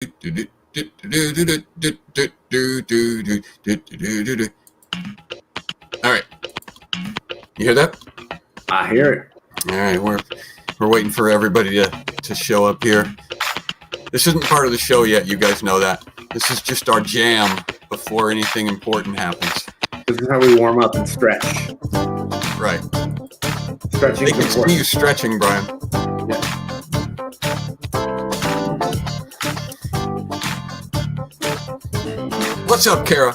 All right. You hear that? I hear it. All right, we're waiting for everybody to show up here. This isn't part of the show yet, you guys know that. This is just our jam before anything important happens. This is how we warm up and stretch. Right. Stretching. They can see you stretching, Brian. Yeah. What's up, Kara?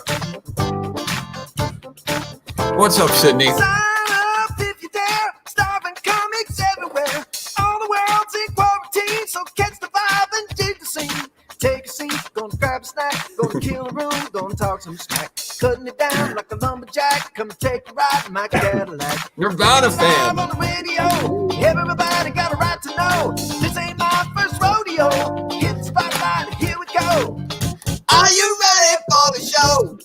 What's up, Sydney? Sign up if you dare. Starving comics everywhere. All the world's in quarantine, so catch the vibe and dig the scene. Take a seat, gonna grab a snack, gonna kill a room, gonna talk some smack. Cutting it down like a lumberjack. Come and take a ride in my Cadillac. Nirvana fan. Live on the radio. Everybody got a right to know. This ain't my first rodeo. Hit the spotlight, and here we go. Are you ready for the show?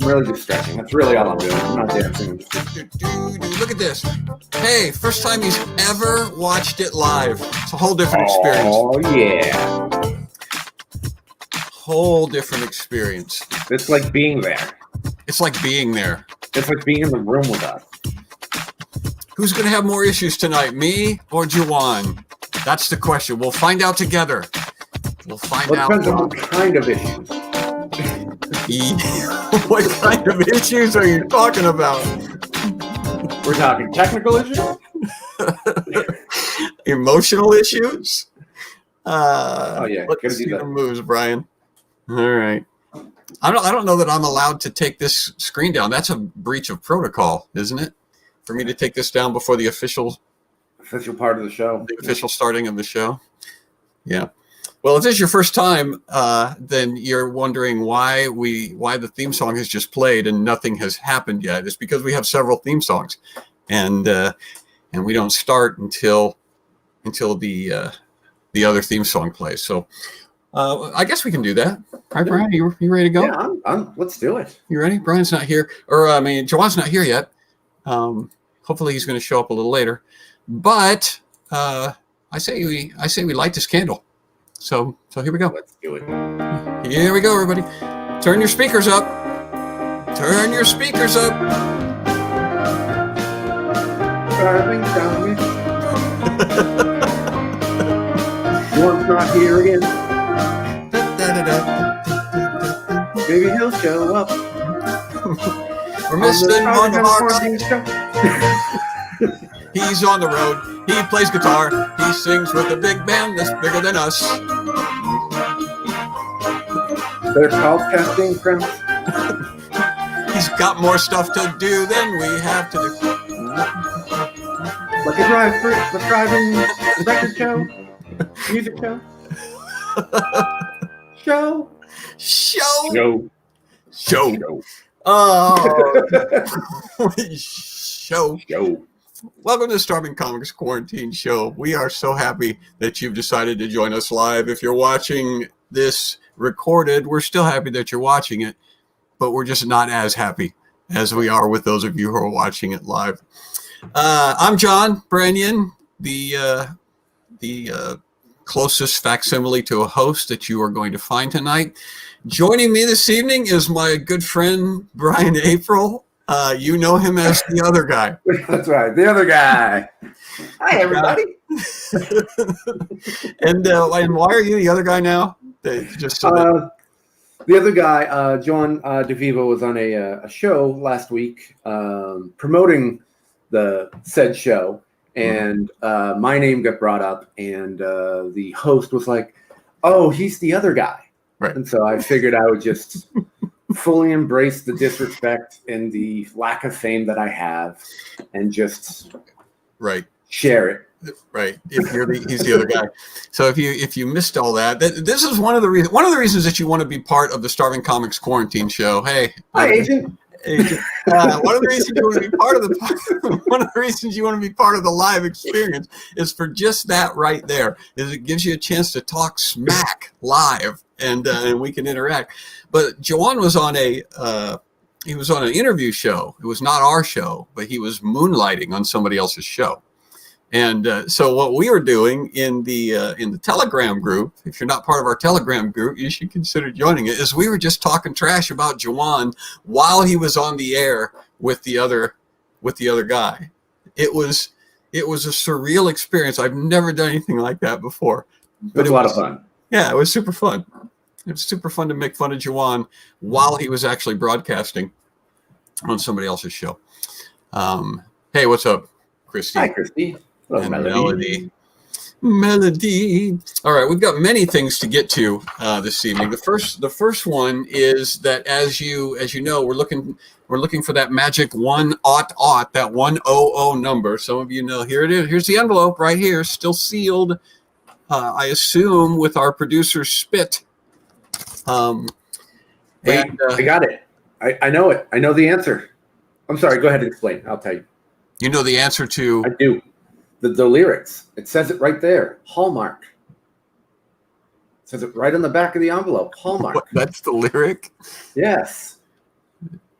I'm really just stretching. That's really all I'm doing. I'm not dancing. Look at this. Hey, first time he's ever watched it live. It's a whole different experience. Oh, yeah. Whole different experience. It's like being there. It's like being there. It's like being in the room with us. Who's going to have more issues tonight, me or Juwan? That's the question. We'll find out together. We'll find out. Depends on what kind of issues. What kind of issues are you talking about? We're talking technical issues? Emotional issues? Oh, yeah. Let's see the moves, Brian. All right. I don't know that I'm allowed to take this screen down. That's a breach of protocol, isn't it? For me to take this down before the official part of the show. The official starting of the show. Yeah. Well, if this is your first time, then you're wondering why the theme song has just played and nothing has happened yet. It's because we have several theme songs, and we don't start until the other theme song plays. So I guess we can do that. All right, Brian, you ready to go? Yeah, let's do it. You ready? Brian's not here, Juwan's not here yet. Hopefully, he's going to show up a little later. But I say we light this candle. So here we go. Let's do it. Here we go, everybody. Turn your speakers up. Turn your speakers up. Driving down me. Juwan's not here again. Maybe he'll show up. We're missing one of our guys. He's on the road. He plays guitar. He sings with a big band that's bigger than us. They're called casting crowns. He's got more stuff to do than we have to do. Like a driving record show, music show, show. Oh, show. Welcome to the Starving Comics Quarantine Show. We are so happy that you've decided to join us live. If you're watching this recorded, we're still happy that you're watching it, but we're just not as happy as we are with those of you who are watching it live. I'm John Branyan, the closest facsimile to a host that you are going to find tonight. Joining me this evening is my good friend, Brian April. You know him as the other guy. That's right, the other guy. Hi, everybody. And why are you the other guy now? The other guy, Juan DeVevo, was on a show last week promoting the said show, and my name got brought up, and the host was like, "Oh, he's the other guy." Right. And so I figured I would just fully embrace the disrespect and the lack of fame that I have, and just share it. Right. He's the other guy. So if you missed all that, this is one of the reasons that you want to be part of the Starving Comics Quarantine Show. Hey, hi, Agent. One of the reasons you want to be part of the live experience is for just that right there. Is it gives you a chance to talk smack live, and we can interact. But Juwan was on an interview show. It was not our show, but he was moonlighting on somebody else's show. And so what we were doing in the Telegram group, if you're not part of our Telegram group, you should consider joining it, is we were just talking trash about Juwan while he was on the air with the other guy. It was a surreal experience. I've never done anything like that before. But it was a lot of fun. Yeah, it was super fun. It was super fun to make fun of Juwan while he was actually broadcasting on somebody else's show. Hey, what's up, Christy? Hi, Christy. Hello, Melody. All right, we've got many things to get to this evening. The first one is that as you know, we're looking for that magic 100, that 100 number. Some of you know. Here it is. Here's the envelope right here, still sealed. I assume with our producer's spit. I got it. I know it. I know the answer. I'm sorry. Go ahead and explain. I'll tell you. You know the answer to? I do. The lyrics. It says it right there. Hallmark. It says it right on the back of the envelope. Hallmark. What, that's the lyric? Yes.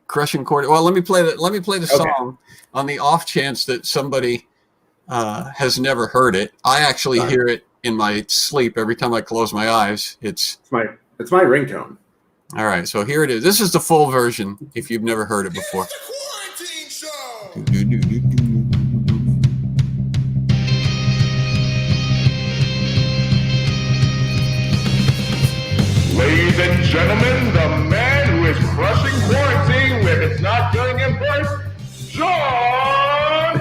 Crushing chord. Well, let me play the song on the off chance that somebody has never heard it. I actually hear it in my sleep every time I close my eyes. It's my ringtone. All right, so here it is. This is the full version if you've never heard it before. Quarantine Show. Ladies and gentlemen, the man who is crushing quarantine with It's Not Killing Him First, Juwan.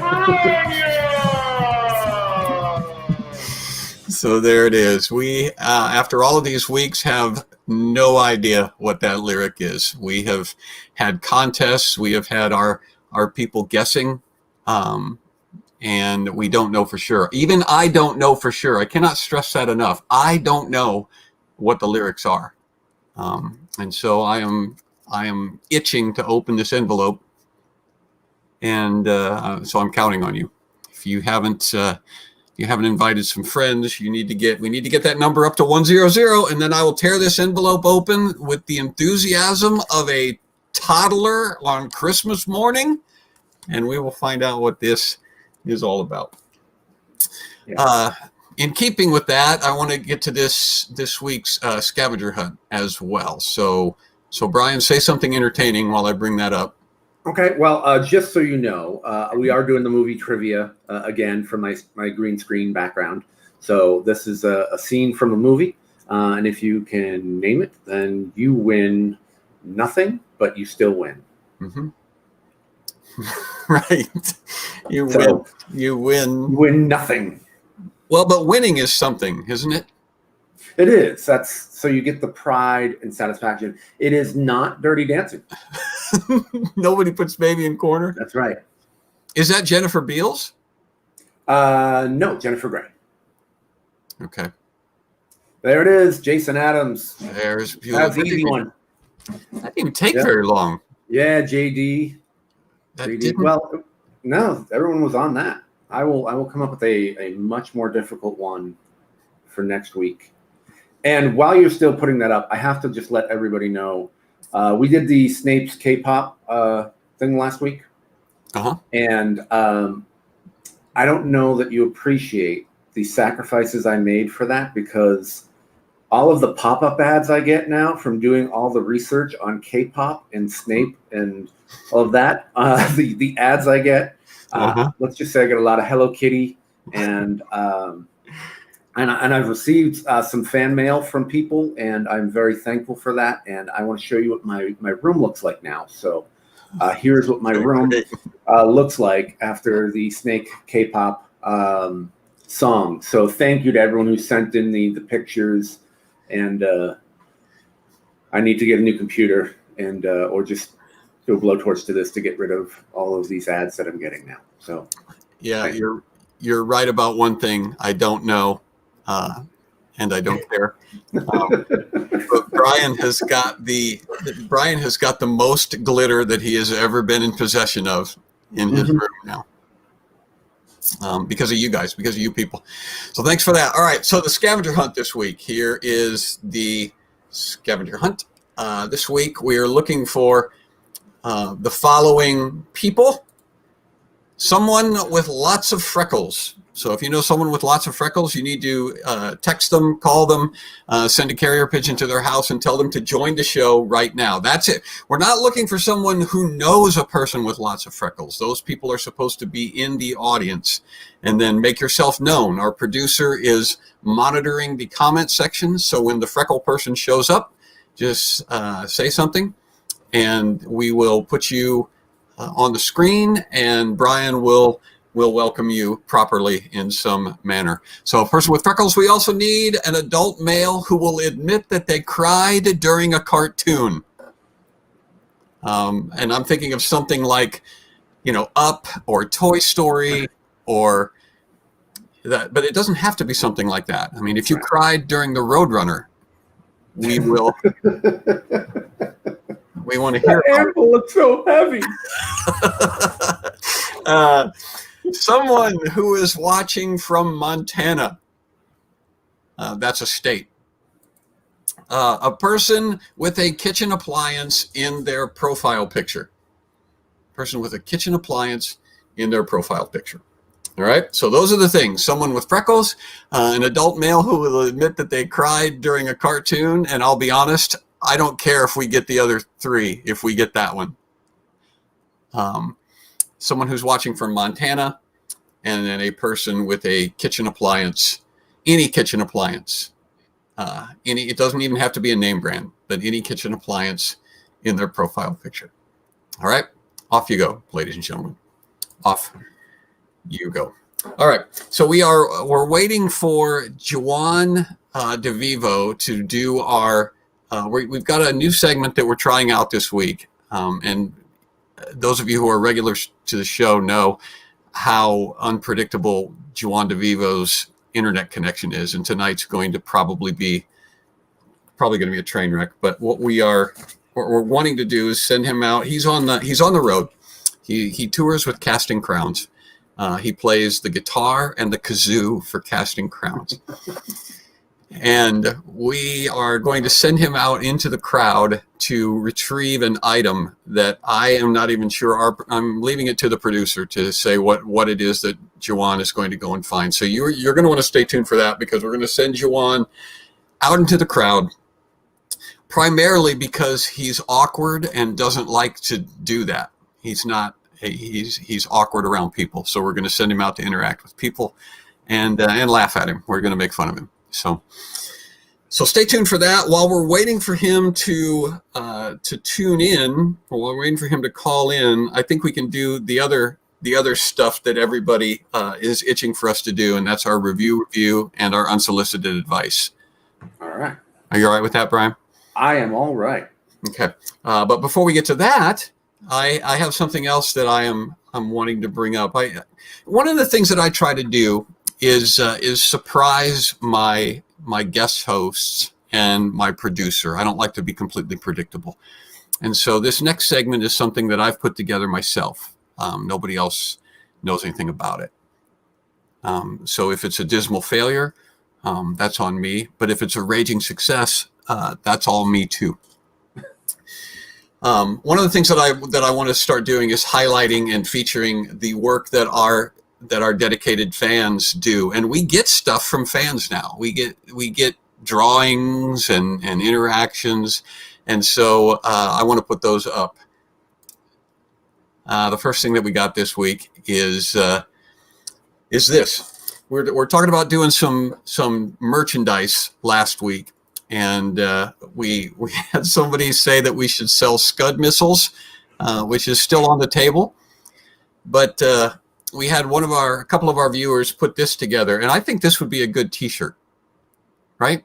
So there it is. We, after all of these weeks, have no idea what that lyric is. We have had contests. We have had our people guessing, and we don't know for sure. Even I don't know for sure. I cannot stress that enough. I don't know what the lyrics are, and so I am itching to open this envelope, and so I'm counting on you. If you haven't invited some friends, we need to get that number up to 100, and then I will tear this envelope open with the enthusiasm of a toddler on Christmas morning, and we will find out what this is all about. Yeah. In keeping with that, I want to get to this week's scavenger hunt as well. So Brian, say something entertaining while I bring that up. Okay, well, just so you know, we are doing the movie trivia again from my green screen background. So this is a scene from a movie, and if you can name it, then you win nothing, but you still win. Mm-hmm. Right. You win nothing. Well, but winning is something, isn't it? It is. So you get the pride and satisfaction. It is not Dirty Dancing. Nobody puts baby in corner. That's right. Is that Jennifer Beals? No, Jennifer Grey. Okay. There it is, Jason Adams. There's That's an easy one. That didn't take very long. Yeah, JD. JD. Well, no, everyone was on that. I will come up with a much more difficult one for next week. And while you're still putting that up, I have to just let everybody know we did the Snape's K-pop thing last week. Uh-huh. And I don't know that you appreciate the sacrifices I made for that, because all of the pop-up ads I get now from doing all the research on K-pop and Snape and all of that, the ads I get, let's just say I get a lot of Hello Kitty, and I've received some fan mail from people, and I'm very thankful for that. And I want to show you what my room looks like now. So here's what my room looks like after the Snake K-pop song. So thank you to everyone who sent in the pictures, and I need to get a new computer and or just do a blowtorch to this to get rid of all of these ads that I'm getting now. So yeah, you're right about one thing. I don't know, and I don't care. But Brian has got the most glitter that he has ever been in possession of in his room now. Because of you guys, because of you people. So thanks for that. All right, so the scavenger hunt this week. Here is the scavenger hunt. This week we are looking for the following people. Someone with lots of freckles. So if you know someone with lots of freckles, you need to text them, call them, send a carrier pigeon to their house and tell them to join the show right now. That's it. We're not looking for someone who knows a person with lots of freckles. Those people are supposed to be in the audience. And then make yourself known. Our producer is monitoring the comment section. So when the freckle person shows up, just say something and we will put you on the screen, and Brian will welcome you properly in some manner. So a person with freckles, we also need an adult male who will admit that they cried during a cartoon. And I'm thinking of something like, Up or Toy Story or that, but it doesn't have to be something like that. I mean, if you cried during the Roadrunner, we will. We want to hear. The apple looks so heavy. Someone who is watching from Montana. That's a state. A person with a kitchen appliance in their profile picture. Person with a kitchen appliance in their profile picture. All right. So those are the things. Someone with freckles, an adult male who will admit that they cried during a cartoon. And I'll be honest, I don't care if we get the other three, if we get that one. Someone who's watching from Montana, and then a person with a kitchen appliance, any kitchen appliance. It doesn't even have to be a name brand, but any kitchen appliance in their profile picture. All right. Off you go, ladies and gentlemen. Off you go. All right. So we're waiting for Juan DeVevo to do our. We've got a new segment that we're trying out this week, and those of you who are regulars to the show know how unpredictable Juwan DeVevo's internet connection is, and tonight's going to probably going to be a train wreck. But what we're wanting to do is send him out. He's on the road. He tours with Casting Crowns. He plays the guitar and the kazoo for Casting Crowns. And we are going to send him out into the crowd to retrieve an item that I am not even sure. I'm leaving it to the producer to say what it is that Juwan is going to go and find. So you're going to want to stay tuned for that, because we're going to send Juwan out into the crowd, primarily because he's awkward and doesn't like to do that. He's awkward around people. So we're going to send him out to interact with people and laugh at him. We're going to make fun of him. So stay tuned for that. While we're waiting for him to tune in, or while we're waiting for him to call in, I think we can do the other stuff that everybody is itching for us to do, and that's our review and our unsolicited advice. All right. Are you all right with that, Brian? I am all right. Okay. But before we get to that, I have something else that I'm wanting to bring up. One of the things that I try to do is surprise my guest hosts and my producer. I don't like to be completely predictable. And so this next segment is something that I've put together myself. Nobody else knows anything about it. So if it's a dismal failure, that's on me. But if it's a raging success, that's all me too. One of the things that I want to start doing is highlighting and featuring the work that our dedicated fans do, and we get stuff from fans now. We get drawings and interactions, and so I want to put those up. The first thing that we got this week is this. We're talking about doing some merchandise last week, and we had somebody say that we should sell Scud missiles, which is still on the table, but we had a couple of our viewers put this together, and I think this would be a good T-shirt, right?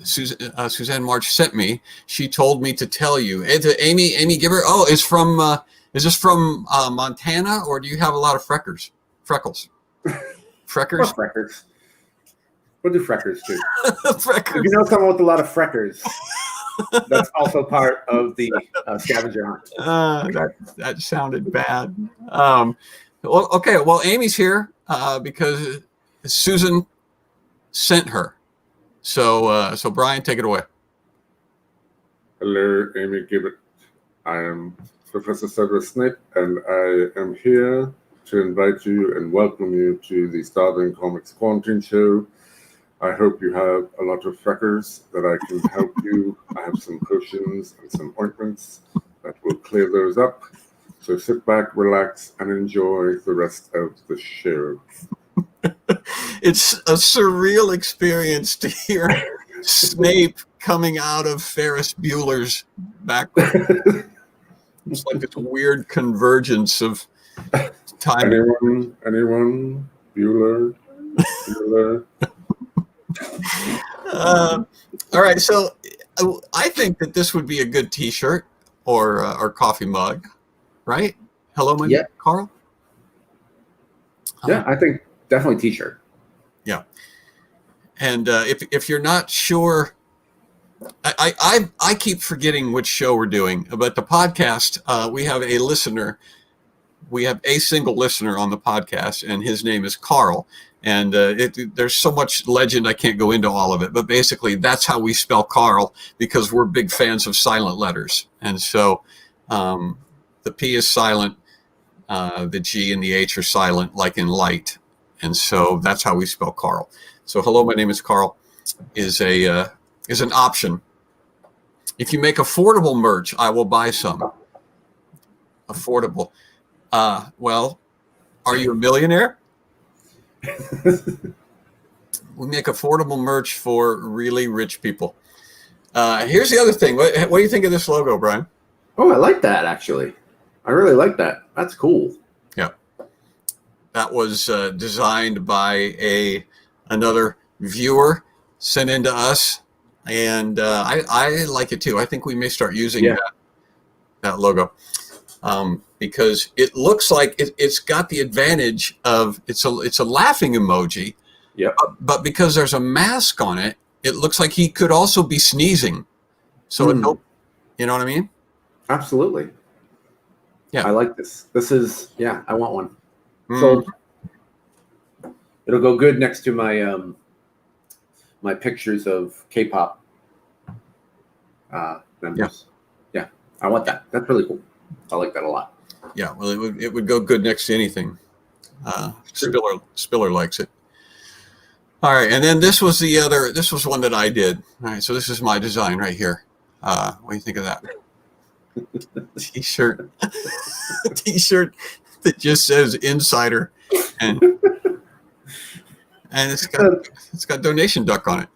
Suzanne March sent me. She told me to tell you. It's Amy Gibber. Oh, is this from Montana, or do you have a lot of freckles? Freckles. Freckers? What do freckers do? Freckers. If you know someone with a lot of freckers, that's also part of the scavenger hunt. That sounded bad. Okay, well, Amy's here because Susan sent her. So Brian, take it away. Hello, Amy Gibbett. I am Professor Severus Snape, and I am here to invite you and welcome you to the Starving Comics Quarantine Show. I hope you have a lot of freckers that I can help you. I have some potions and some ointments that will clear those up. So sit back, relax, and enjoy the rest of the show. It's a surreal experience to hear Snape coming out of Ferris Bueller's background. It's like this weird convergence of time. Anyone? Bueller? All right, so I think that this would be a good T-shirt or coffee mug, right? Hello, my name is Carl. Yeah, I think definitely T-shirt. Yeah, and if you're not sure, I keep forgetting which show we're doing, but the podcast we have a listener. We have a single listener on the podcast, and his name is Carl. And there's so much legend, I can't go into all of it. But basically, that's how we spell Carl, because we're big fans of silent letters. And so the P is silent, the G and the H are silent, like in light. And so that's how we spell Carl. So hello, my name is Carl is an option. If you make affordable merch, I will buy some. Affordable. Well, are you a millionaire? We make affordable merch for really rich people. Here's the other thing. What do you think of this logo, Brian? Oh, I like that, actually. I really like that. That's cool. Yeah. That was designed by another viewer, sent in to us. And I like it too. I think we may start using that logo. Because it looks like it's got the advantage of it's a laughing emoji. Yeah. But because there's a mask on it, it looks like he could also be sneezing. So you know what I mean? Absolutely. Yeah. I like this. This is I want one. So it'll go good next to my my pictures of K-pop members. Yeah, I want that. That's really cool. I like that a lot. Yeah, well, it would go good next to anything. Spiller likes it. All right, and then this was one that I did. All right, so this is my design right here. What do you think of that? T-shirt. T-shirt that just says Insider, and it's got donation duck on it.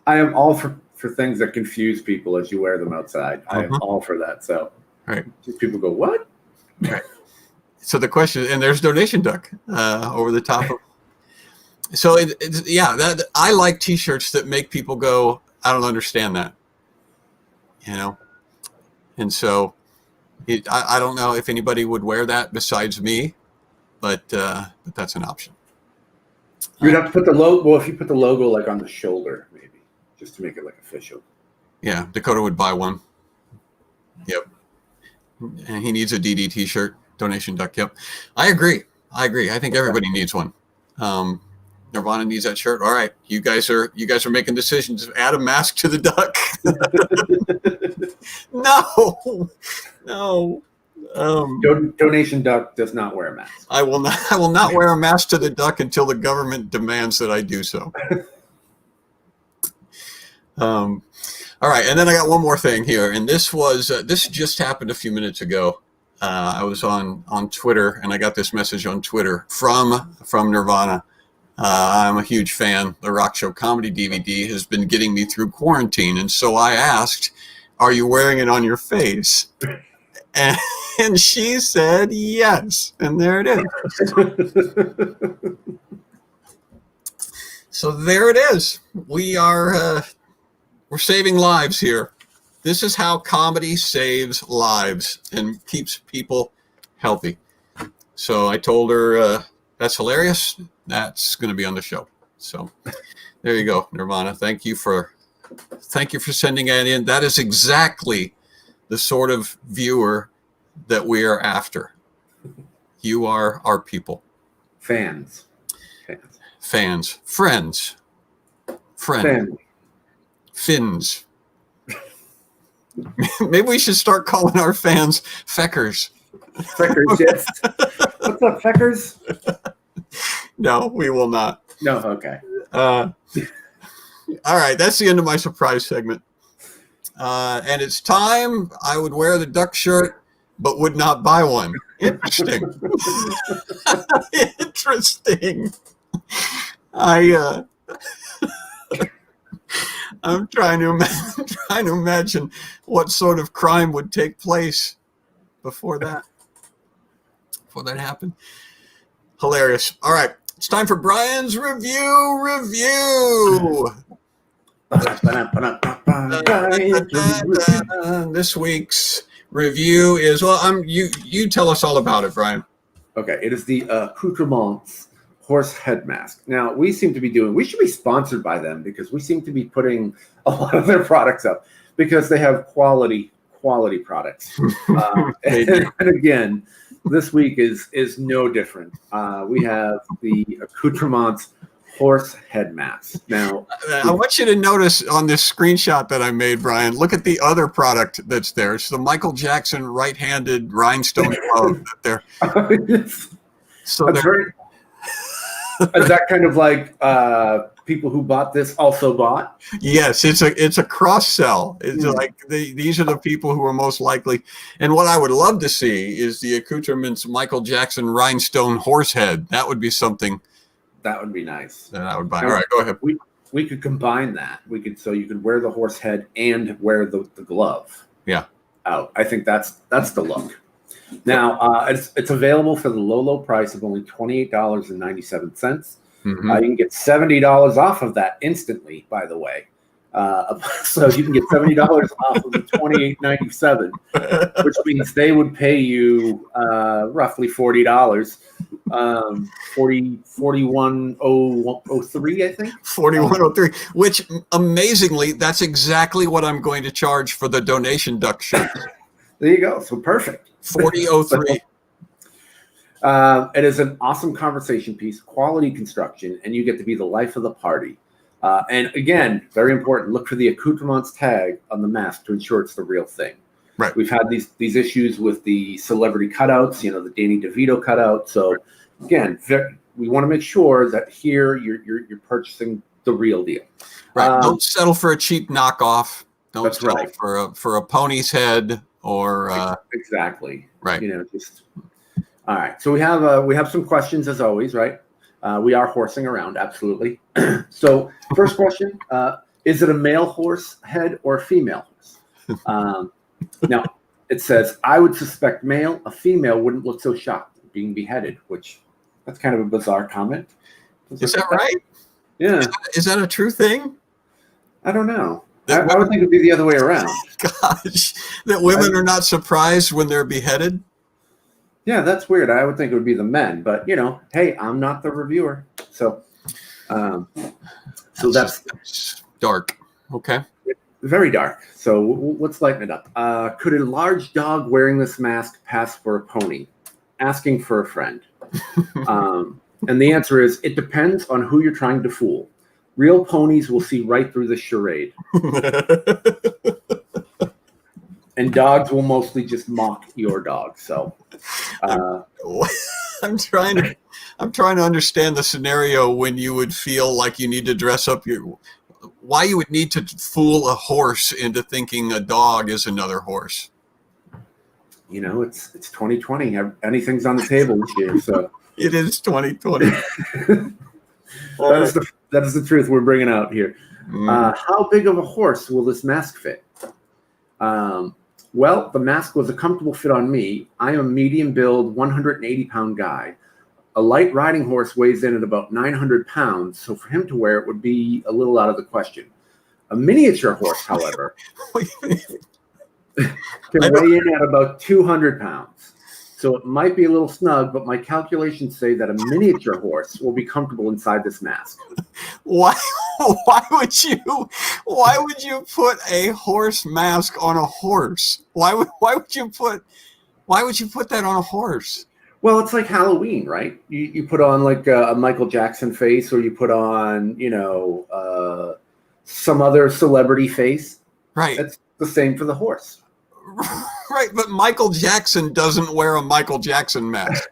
I am all for things that confuse people as you wear them outside. I am all for that. So right, just people go, what? Right. So the question, and there's donation duck over the top of. So that I like T-shirts that make people go, I don't understand that, and so I don't know if anybody would wear that besides me, but that's an option. You'd have to put the logo. Well, if you put the logo like on the shoulder, maybe just to make it like official. Yeah, Dakota would buy one. Yep. And he needs a DD T-shirt, donation duck. Yep, I agree. I think everybody needs one. Nirvana needs that shirt. All right, you guys are making decisions. Add a mask to the duck. No. Donation duck does not wear a mask. I will not wear a mask to the duck until the government demands that I do so. All right, and then I got one more thing here, and this just happened a few minutes ago. I was on Twitter, and I got this message on Twitter from Nirvana. I'm a huge fan. The Rock Show Comedy DVD has been getting me through quarantine, and so I asked, "Are you wearing it on your face?" And she said yes, and there it is. So there it is. We're saving lives here. This is how comedy saves lives and keeps people healthy. So I told her, that's hilarious. That's going to be on the show. So there you go, Nirvana. Thank you for sending that in. That is exactly the sort of viewer that we are after. You are our people. Fans. Friends. Fins. Maybe we should start calling our fans feckers. Feckers, yes. What's up, feckers? No, we will not. No, okay. All right, that's the end of my surprise segment. And it's time. I would wear the duck shirt, but would not buy one. Interesting. Interesting. I'm trying to imagine what sort of crime would take place before that happened. Hilarious. All right, it's time for Brian's review. This week's review is, well, you tell us all about it, Brian. Okay, it is the Accoutrements horse head mask. Now, we should be sponsored by them because we seem to be putting a lot of their products up because they have quality products. And again, this week is no different. We have the Accoutrements horse head mask. Now, I want you to notice on this screenshot that I made, Brian, look at the other product that's there. It's the Michael Jackson right-handed rhinestone glove that they're. So that's right. Is that kind of like people who bought this also bought? Yes, it's a cross sell. It's like these are the people who are most likely. And what I would love to see is the Accoutrements Michael Jackson rhinestone horse head. That would be something. That would be nice. That I would buy. All right, go ahead. We could combine that. So you could wear the horse head and wear the glove. Yeah. Out. I think that's the look. Now it's available for the low price of only $28.97. Mm-hmm. You can get $70 off of that instantly, by the way. So you can get $70 off of the $28.97, which means they would pay you roughly $40. 4103, I think. 4103, which amazingly, that's exactly what I'm going to charge for the donation duck shirt. There you go. So perfect. 4003. It is an awesome conversation piece, quality construction, and you get to be the life of the party. And again, very important, look for the Accoutrements tag on the mask to ensure it's the real thing. Right. We've had these issues with the celebrity cutouts, the Danny DeVito cutout. So again, we want to make sure that here you're purchasing the real deal. Right. Don't settle for a cheap knockoff. Don't That's settle right. for a pony's head or exactly. Right. Just all right. So we have some questions as always, right? We are horsing around, absolutely. So first question, is it a male horse head or a female horse? Now, it says, I would suspect male. A female wouldn't look so shocked being beheaded, which that's kind of a bizarre comment. Is that right? Yeah. Is that a true thing? I don't know. I would think it would be the other way around. Gosh, that women are not surprised when they're beheaded? Yeah, that's weird. I would think it would be the men, but hey, I'm not the reviewer. So that's dark. Okay. Very dark. So let's lighten it up. Could a large dog wearing this mask pass for a pony? Asking for a friend. And the answer is, it depends on who you're trying to fool. Real ponies will see right through the charade. And dogs will mostly just mock your dog. So I'm trying to understand the scenario when you would feel like you need to dress up why you would need to fool a horse into thinking a dog is another horse. It's 2020. Anything's on the table this year. So it is 2020. That is the truth we're bringing out here. How big of a horse will this mask fit? Well, the mask was a comfortable fit on me. I am a medium build, 180-pound guy. A light riding horse weighs in at about 900 pounds, so for him to wear it would be a little out of the question. A miniature horse, however, can weigh in at about 200 pounds. So it might be a little snug, but my calculations say that a miniature horse will be comfortable inside this mask. Why would you put a horse mask on a horse? Why would you put that on a horse? Well, it's like Halloween, right? You put on like a Michael Jackson face, or you put on, some other celebrity face. Right. the same for the horse. Right, but Michael Jackson doesn't wear a Michael Jackson mask.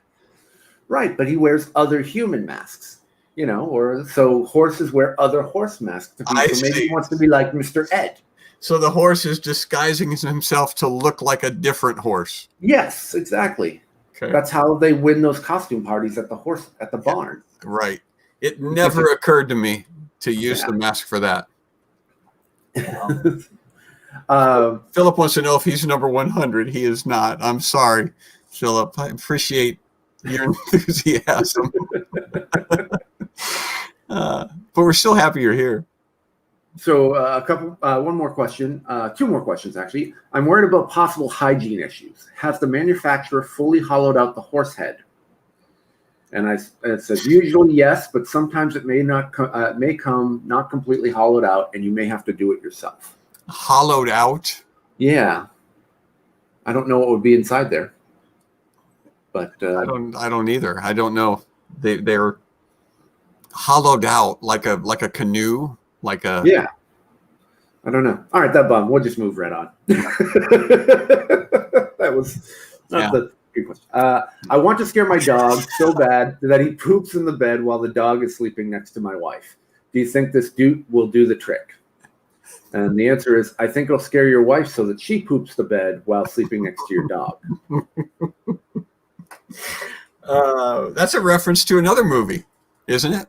Right, but he wears other human masks, or so horses wear other horse masks. So maybe he wants to be like Mr. Ed. So the horse is disguising himself to look like a different horse. Yes, exactly. Okay. That's how they win those costume parties at the barn. Right. It never occurred to me to use the mask for that. Philip wants to know if he's number 100. He is not. I'm sorry, Philip. I appreciate your enthusiasm. But we're still happy you're here. So one more question, two more questions actually. I'm worried about possible hygiene issues. Has the manufacturer fully hollowed out the horse head? And it says usually yes, but sometimes it may come not completely hollowed out, and you may have to do it yourself. Hollowed out? Yeah, I don't know what would be inside there, but I don't either. I don't know. They're hollowed out like a canoe. Yeah. I don't know. All right, that bum. We'll just move right on. That was not the good question. I want to scare my dog so bad that he poops in the bed while the dog is sleeping next to my wife. Do you think this dude will do the trick? And the answer is, I think it'll scare your wife so that she poops the bed while sleeping next to your dog. That's a reference to another movie, isn't it?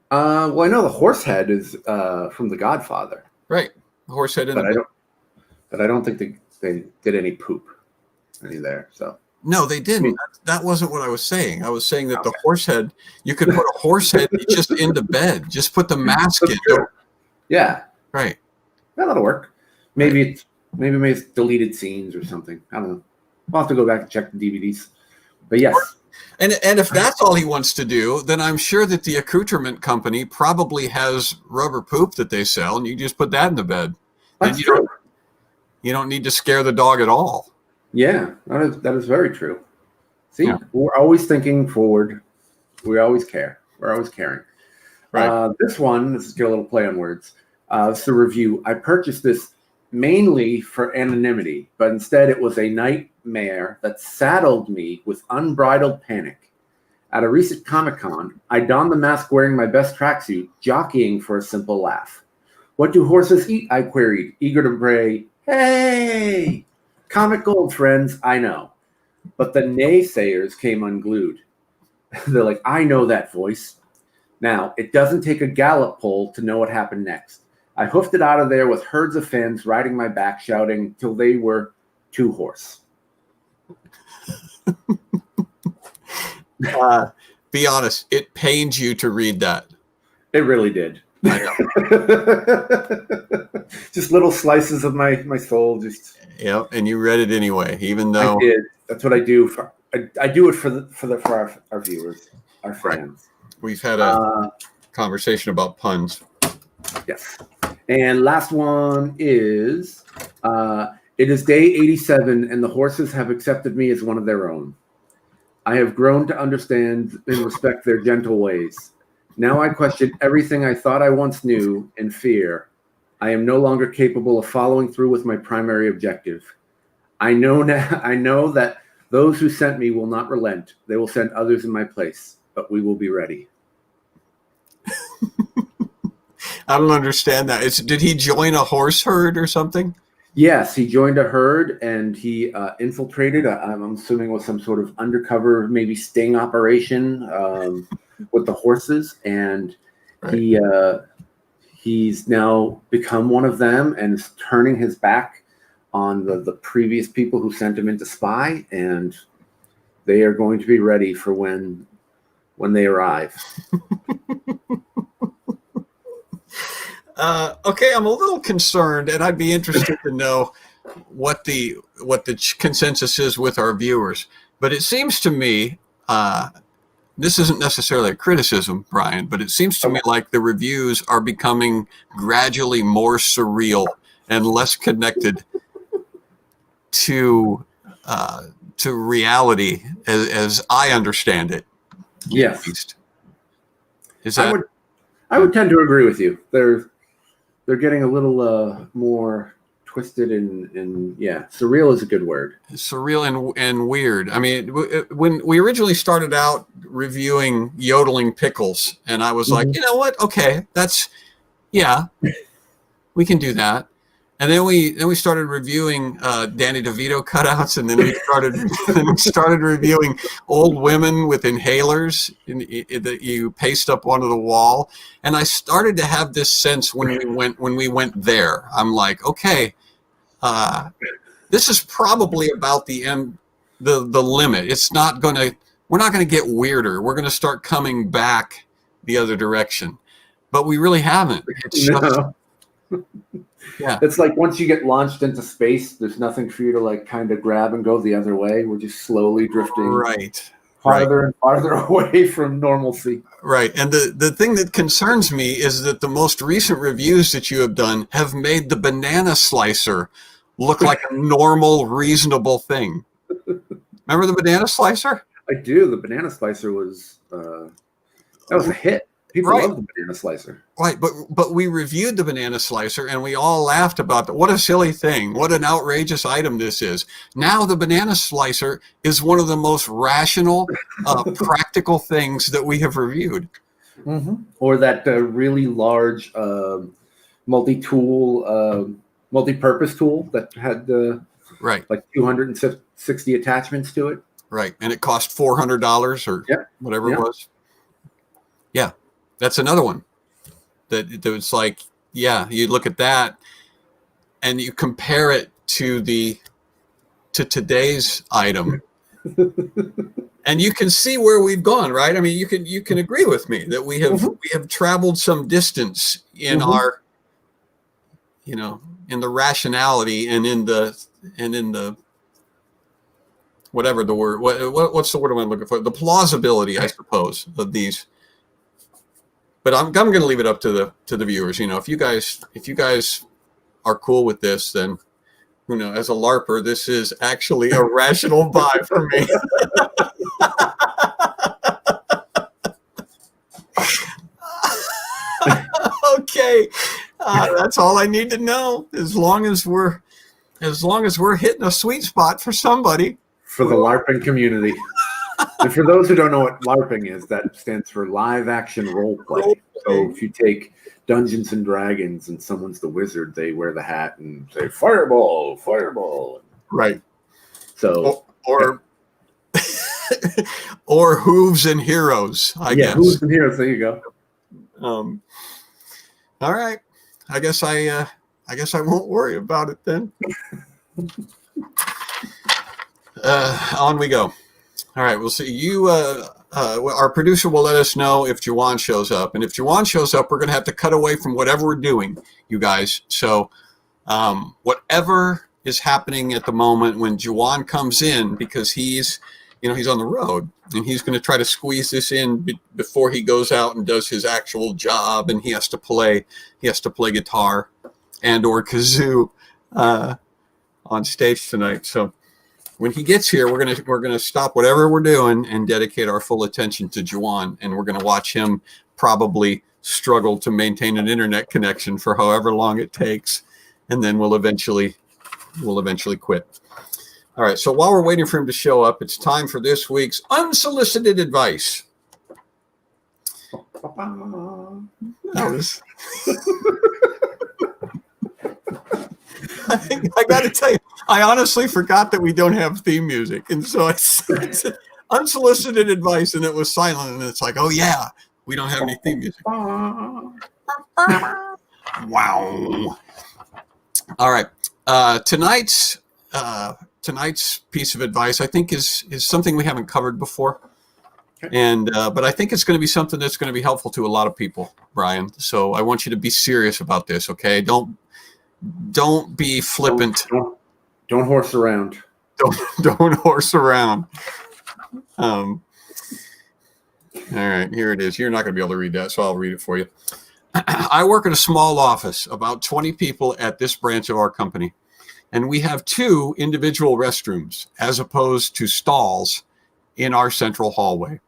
Well, I know the horse head is from The Godfather. Right. The horse head but I don't think they did any poop there. So no, they didn't. That wasn't what I was saying. I was saying that the horse head, you could put a horse head just into bed. Just put the mask in. Yeah. Right. That'll work. Maybe it's deleted scenes or something. I don't know. I'll have to go back and check the DVDs. But yes. And if that's all he wants to do, then I'm sure that the accoutrement company probably has rubber poop that they sell, and you just put that in the bed. That's true. You don't need to scare the dog at all. Yeah, that is very true. See, We're always thinking forward. We always care. We're always caring. Right. This is a little play on words. It's a review. I purchased this mainly for anonymity, but instead it was a nightmare that saddled me with unbridled panic. At a recent Comic-Con, I donned the mask wearing my best tracksuit, jockeying for a simple laugh. What do horses eat? I queried, eager to bray, hey! Comic gold, friends, I know. But the naysayers came unglued. They're like, I know that voice. Now, it doesn't take a gallop pole to know what happened next. I hoofed it out of there with herds of fans riding my back, shouting till they were too hoarse. Be honest, it pained you to read that. It really did. I know. Just little slices of my soul. Yeah, and you read it anyway, even though I did. That's what I do. I do it for our viewers, our fans. We've had a conversation about puns. Yes. And last one is, it is day 87 and the horses have accepted me as one of their own. I have grown to understand and respect their gentle ways. Now I question everything I thought I once knew in fear. I am no longer capable of following through with my primary objective. I know that those who sent me will not relent. They will send others in my place, but we will be ready. I don't understand that. Did he join a horse herd or something? Yes, he joined a herd and he infiltrated. I'm assuming with some sort of undercover, maybe sting operation with the horses, and he's now become one of them and is turning his back on the previous people who sent him in to spy, and they are going to be ready for when they arrive. Okay, I'm a little concerned, and I'd be interested to know what the consensus is with our viewers. But it seems to me, this isn't necessarily a criticism, Brian, but it seems to me like the reviews are becoming gradually more surreal and less connected to reality as I understand it. Yes. Is that? I would tend to agree with you. They're getting a little more twisted and yeah, surreal is a good word. Surreal and weird. I mean, when we originally started out reviewing yodeling pickles, and I was like, you know what? Okay, we can do that. And then we started reviewing Danny DeVito cutouts, and then we started reviewing old women with inhalers that you paste up onto the wall. And I started to have this sense when we went there. I'm like, okay, this is probably about the end, the limit. We're not gonna get weirder. We're gonna start coming back the other direction, but we really haven't. It's just, yeah, it's like once you get launched into space, there's nothing for you to like kind of grab and go the other way. We're just slowly drifting farther and farther away from normalcy. Right. And the thing that concerns me is that the most recent reviews that you have done have made the banana slicer look like a normal, reasonable thing. Remember the banana slicer? I do. The banana slicer was that was a hit. People love the banana slicer. Right, but we reviewed the banana slicer and we all laughed about what a silly thing, what an outrageous item this is. Now the banana slicer is one of the most rational, practical things that we have reviewed. Mm-hmm. Or that really large multi-tool, multi-purpose tool that had like 260 attachments to it. Right, and it cost $400 or whatever it was. Yeah. That's another one that was like, you look at that and you compare it to today's item and you can see where we've gone, right? I mean, you can agree with me that we have traveled some distance in our, in the rationality and in the whatever the word, what's the word I'm looking for? The plausibility, I suppose, of these. But I'm going to leave it up to the viewers. If you guys are cool with this, then as a LARPer, this is actually a rational buy for me. Okay, that's all I need to know. As long as we're hitting a sweet spot for somebody. For the LARPing community. And for those who don't know what LARPing is, that stands for live action role play. So if you take Dungeons and Dragons and someone's the wizard, they wear the hat and say fireball, fireball. Right. So or hooves and heroes, I guess. Hooves and heroes, there you go. All right. I guess I won't worry about it then. On we go. All right, we'll see. Our producer will let us know if Juwan shows up. And if Juwan shows up, we're going to have to cut away from whatever we're doing, you guys. So whatever is happening at the moment when Juwan comes in, because he's on the road, and he's going to try to squeeze this in before he goes out and does his actual job, and he has to play guitar and or kazoo on stage tonight. So when he gets here, we're gonna stop whatever we're doing and dedicate our full attention to Juwan, and we're gonna watch him probably struggle to maintain an internet connection for however long it takes, and then we'll eventually quit. All right. So while we're waiting for him to show up, it's time for this week's unsolicited advice. I got to tell you, I honestly forgot that we don't have theme music. And so I said unsolicited advice, and it was silent. And it's like, oh, yeah, we don't have any theme music. Wow. All right. Tonight's piece of advice, I think, is something we haven't covered before. And but I think it's going to be something that's going to be helpful to a lot of people, Brian. So I want you to be serious about this, okay? Don't be flippant. Don't horse around. Don't horse around. All right, here it is. You're not going to be able to read that, so I'll read it for you. I work at a small office, about 20 people at this branch of our company, and we have 2 individual restrooms as opposed to stalls in our central hallway.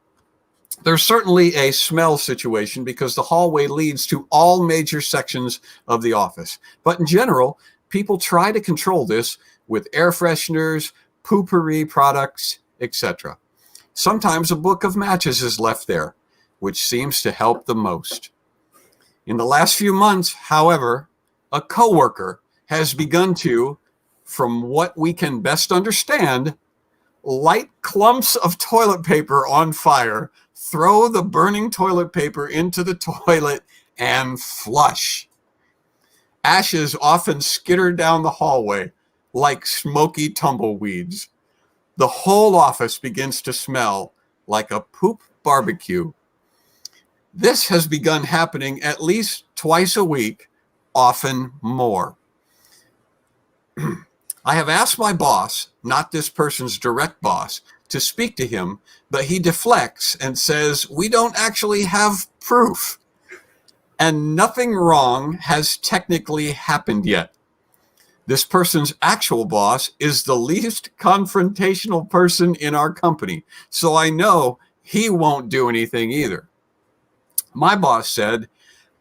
There's certainly a smell situation because the hallway leads to all major sections of the office. But in general, people try to control this with air fresheners, poopery products, etc. Sometimes a book of matches is left there, which seems to help the most. In the last few months, however, a coworker has begun to, from what we can best understand, light clumps of toilet paper on fire, throw the burning toilet paper into the toilet, and flush. Ashes often skitter down the hallway like smoky tumbleweeds. The whole office begins to smell like a poop barbecue. This has begun happening at least twice a week, often more. I have asked my boss, not this person's direct boss, to speak to him, but he deflects and says, we don't actually have proof. And nothing wrong has technically happened yet. This person's actual boss is the least confrontational person in our company, so I know he won't do anything either. My boss said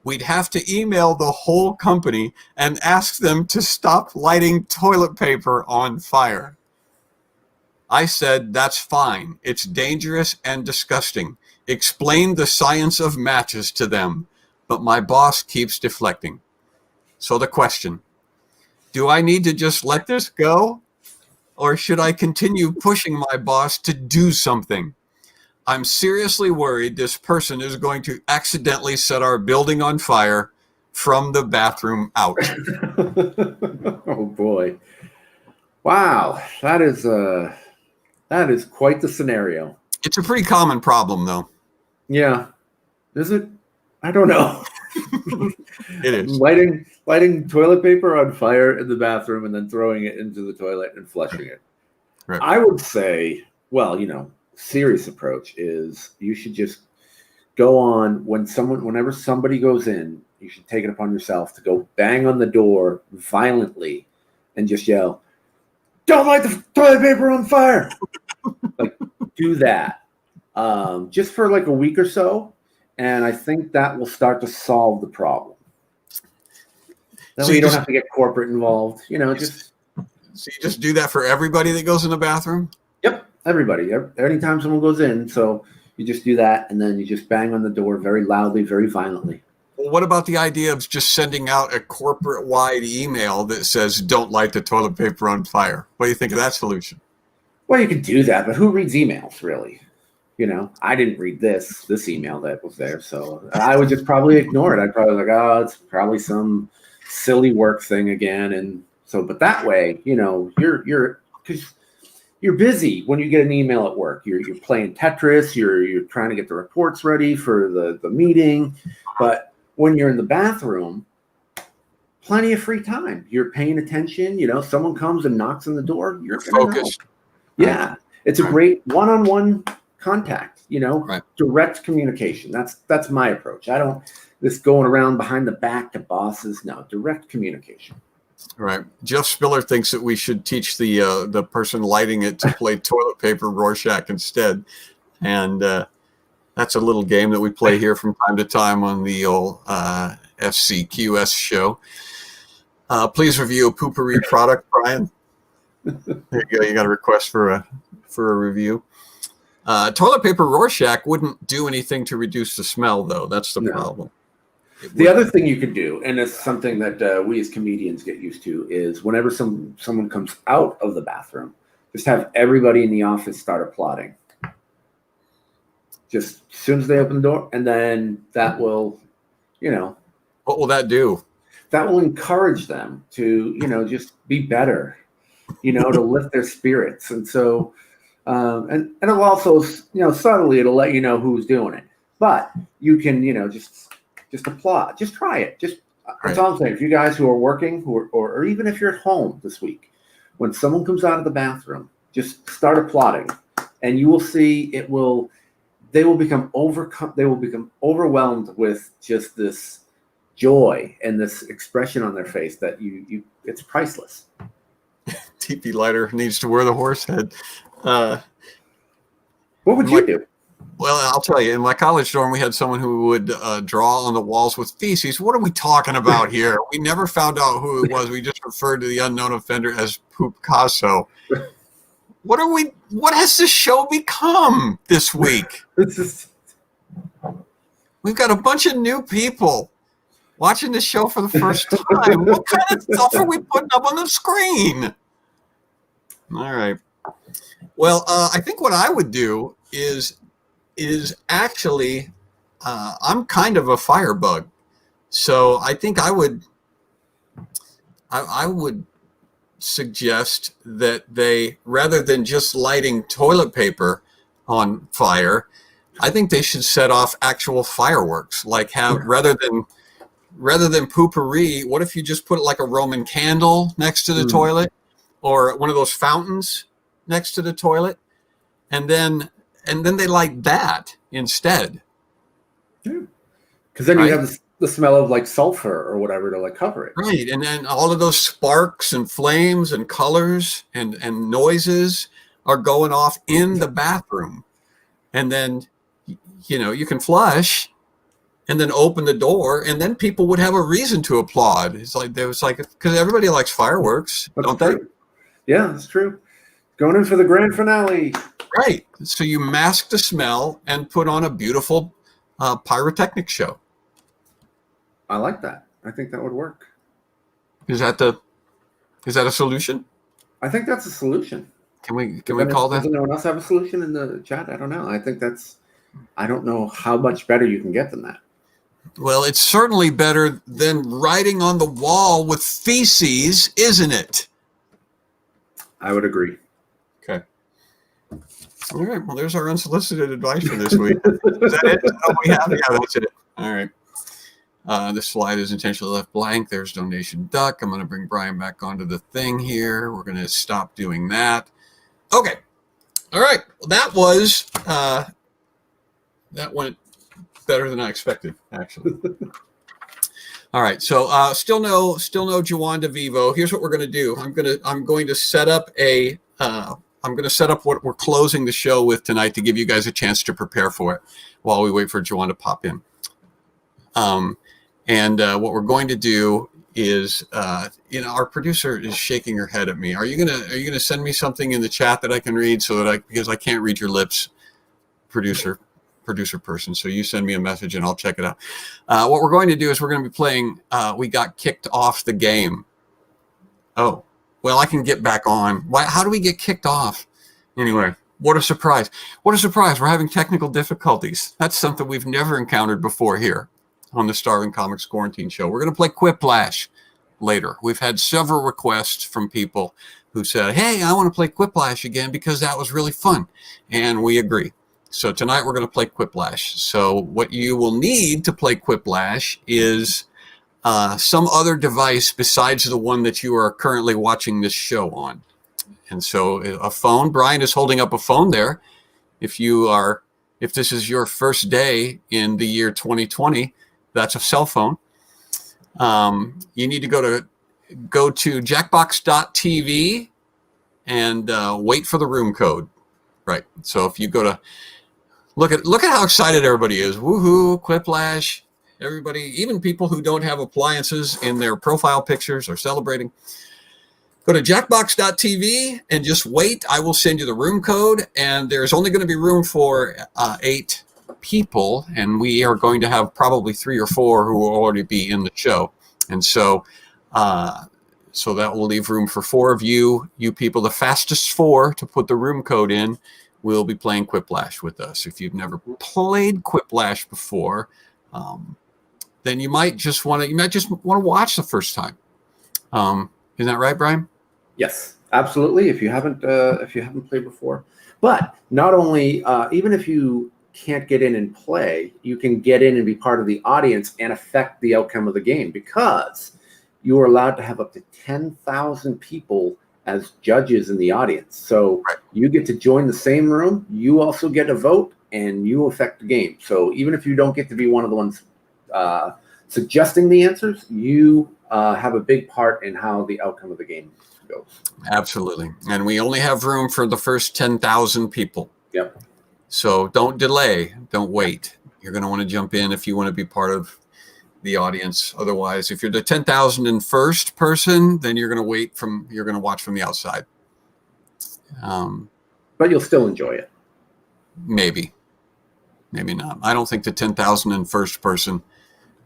we'd have to email the whole company and ask them to stop lighting toilet paper on fire. I said, that's fine. It's dangerous and disgusting. Explain the science of matches to them. But my boss keeps deflecting. So the question, do I need to just let this go? Or should I continue pushing my boss to do something? I'm seriously worried this person is going to accidentally set our building on fire from the bathroom out. Oh boy. Wow. That is quite the scenario. It's a pretty common problem though. Yeah. Is it? I don't know. It is. Lighting toilet paper on fire in the bathroom and then throwing it into the toilet and flushing it. Right. I would say, well, serious approach is you should just go on whenever somebody goes in, you should take it upon yourself to go bang on the door violently and just yell, "Don't light the toilet paper on fire." Like, do that. Just for like a week or so. And I think that will start to solve the problem. That way you don't have to get corporate involved. So you just do that for everybody that goes in the bathroom? Yep, everybody. Anytime someone goes in, so you just do that, and then you just bang on the door very loudly, very violently. Well, what about the idea of just sending out a corporate-wide email that says, don't light the toilet paper on fire? What do you think of that solution? Well, you could do that, but who reads emails, really? I didn't read this email that was there, so I would just probably ignore it. I'd probably it's probably some silly work thing again, and so. But that way, you're because you're busy when you get an email at work. You're playing Tetris. You're trying to get the reports ready for the meeting, but when you're in the bathroom, plenty of free time. You're paying attention. Someone comes and knocks on the door. You're focused. Yeah, it's a great one-on-one contact, right. Direct communication. That's my approach. I don't this going around behind the back to bosses. No, direct communication. Right. Jeff Spiller thinks that we should teach the person lighting it to play toilet paper Rorschach instead. And that's a little game that we play here from time to time on the old SCQS show. Please review a poopery product, Brian. There you go. You got a request for a review. Toilet paper Rorschach wouldn't do anything to reduce the smell, though. That's the problem. The other thing you could do, and it's something that we as comedians get used to, is whenever someone comes out of the bathroom, just have everybody in the office start applauding. Just as soon as they open the door, and then that will, What will that do? That will encourage them to, just be better, to lift their spirits. And so, and it'll also, subtly, it'll let you know who's doing it. But you can, just applaud. Just try it. That's all I'm saying. If you guys who are working, or even if you're at home this week, when someone comes out of the bathroom, just start applauding, and you will see they will become overwhelmed with just this joy and this expression on their face that it's priceless. TP Lighter needs to wear the horse head. What would you do? Well, I'll tell you, in my college dorm, we had someone who would draw on the walls with feces. What are we talking about here? We never found out who it was. We just referred to the unknown offender as Picasso. What has this show become this week? We've got a bunch of new people watching the show for the first time. What kind of stuff are we putting up on the screen? All right. Well, I think what I would do is actually, I'm kind of a firebug. So I think I would suggest that they, rather than just lighting toilet paper on fire, I think they should set off actual fireworks. Like rather than poopery, what if you just put like a Roman candle next to the toilet, or one of those fountains next to the toilet, and then they light that instead. Because then you have the smell of like sulfur or whatever to like cover it. Right, and then all of those sparks and flames and colors and noises are going off in the bathroom, and then you can flush and then open the door, and then people would have a reason to applaud. It's like because everybody likes fireworks, don't they? Yeah, that's true. Going in for the grand finale. Right. So you mask the smell and put on a beautiful pyrotechnic show. I like that. I think that would work. Is that a solution? I think that's a solution. Can we call that? Does anyone else have a solution in the chat? I don't know. I don't know how much better you can get than that. Well, it's certainly better than writing on the wall with feces, isn't it? I would agree. Okay. All right. Well, there's our unsolicited advice for this week. Is that it? Oh, we have? Yeah, that's it. All right. This slide is intentionally left blank. There's donation duck. I'm going to bring Brian back onto the thing here. We're going to stop doing that. Okay. All right. Well, that went better than I expected, actually. All right. So still no Juwan DeVevo. Here's what we're going to do. I'm going to set up what we're closing the show with tonight to give you guys a chance to prepare for it while we wait for Juwan to pop in. And what we're going to do is, our producer is shaking her head at me. Are you gonna send me something in the chat that I can read because I can't read your lips, producer person. So you send me a message and I'll check it out. What we're going to do is we're going to be playing. We got kicked off the game. Oh, well, I can get back on. How do we get kicked off? Anyway, what a surprise! What a surprise! We're having technical difficulties. That's something we've never encountered before here on the Starving Comics Quarantine Show. We're going to play Quiplash later. We've had several requests from people who said, hey, I want to play Quiplash again because that was really fun. And we agree. So tonight we're going to play Quiplash. So what you will need to play Quiplash is some other device besides the one that you are currently watching this show on. And so a phone. Brian is holding up a phone there. If this is your first day in the year 2020, that's a cell phone. You need to go to jackbox.tv and wait for the room code. Right. So if you go to look at how excited everybody is. Woohoo, Quiplash. Everybody, even people who don't have appliances in their profile pictures, are celebrating. Go to jackbox.tv and just wait. I will send you the room code, and there's only going to be room for 8 people, and we are going to have probably 3 or 4 who will already be in the show. And so that will leave room for 4 of you people, the fastest 4 to put the room code in, will be playing Quiplash with us. If you've never played Quiplash before, then you might just want to watch the first time. Isn't that right, Brian? Yes, absolutely. If you haven't played before, but not only even if you can't get in and play, you can get in and be part of the audience and affect the outcome of the game, because you are allowed to have up to 10,000 people as judges in the audience. So you get to join the same room, you also get a vote, and you affect the game. So even if you don't get to be one of the ones suggesting the answers, you have a big part in how the outcome of the game goes. Absolutely. And we only have room for the first 10,000 people. Yep. So don't delay. Don't wait. You're going to want to jump in if you want to be part of the audience. Otherwise, if you're the 10,001st person, then you're going to you're going to watch from the outside. But you'll still enjoy it. Maybe not. I don't think the 10,001st person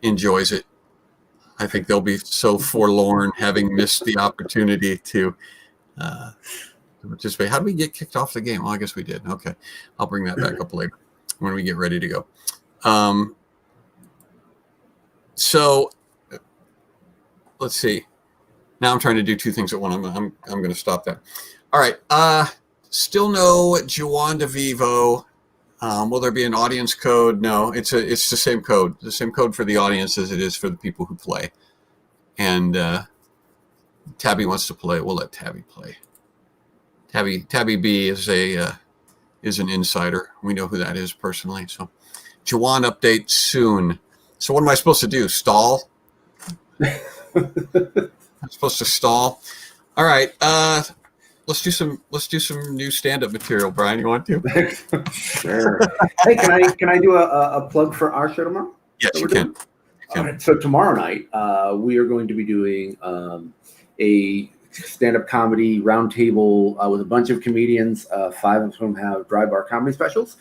enjoys it. I think they'll be so forlorn having missed the opportunity to participate. How did we get kicked off the game? Well, I guess we did. Okay. I'll bring that back up later when we get ready to go. So let's see. Now I'm trying to do two things at once. I'm going to stop that. All right. Still no Juwan DeVevo. Will there be an audience code? No, it's the same code. The same code for the audience as it is for the people who play. And Tabby wants to play. We'll let Tabby play. Tabby B is an insider. We know who that is personally. So Juwan update soon. So what am I supposed to do? Stall? I'm supposed to stall. All right. Let's do some new stand-up material, Brian. You want to? Sure. Hey, can I do a plug for our show tomorrow? Yes, you can. All right. So tomorrow night, we are going to be doing a stand-up comedy roundtable with a bunch of comedians, 5 of whom have dry bar comedy specials.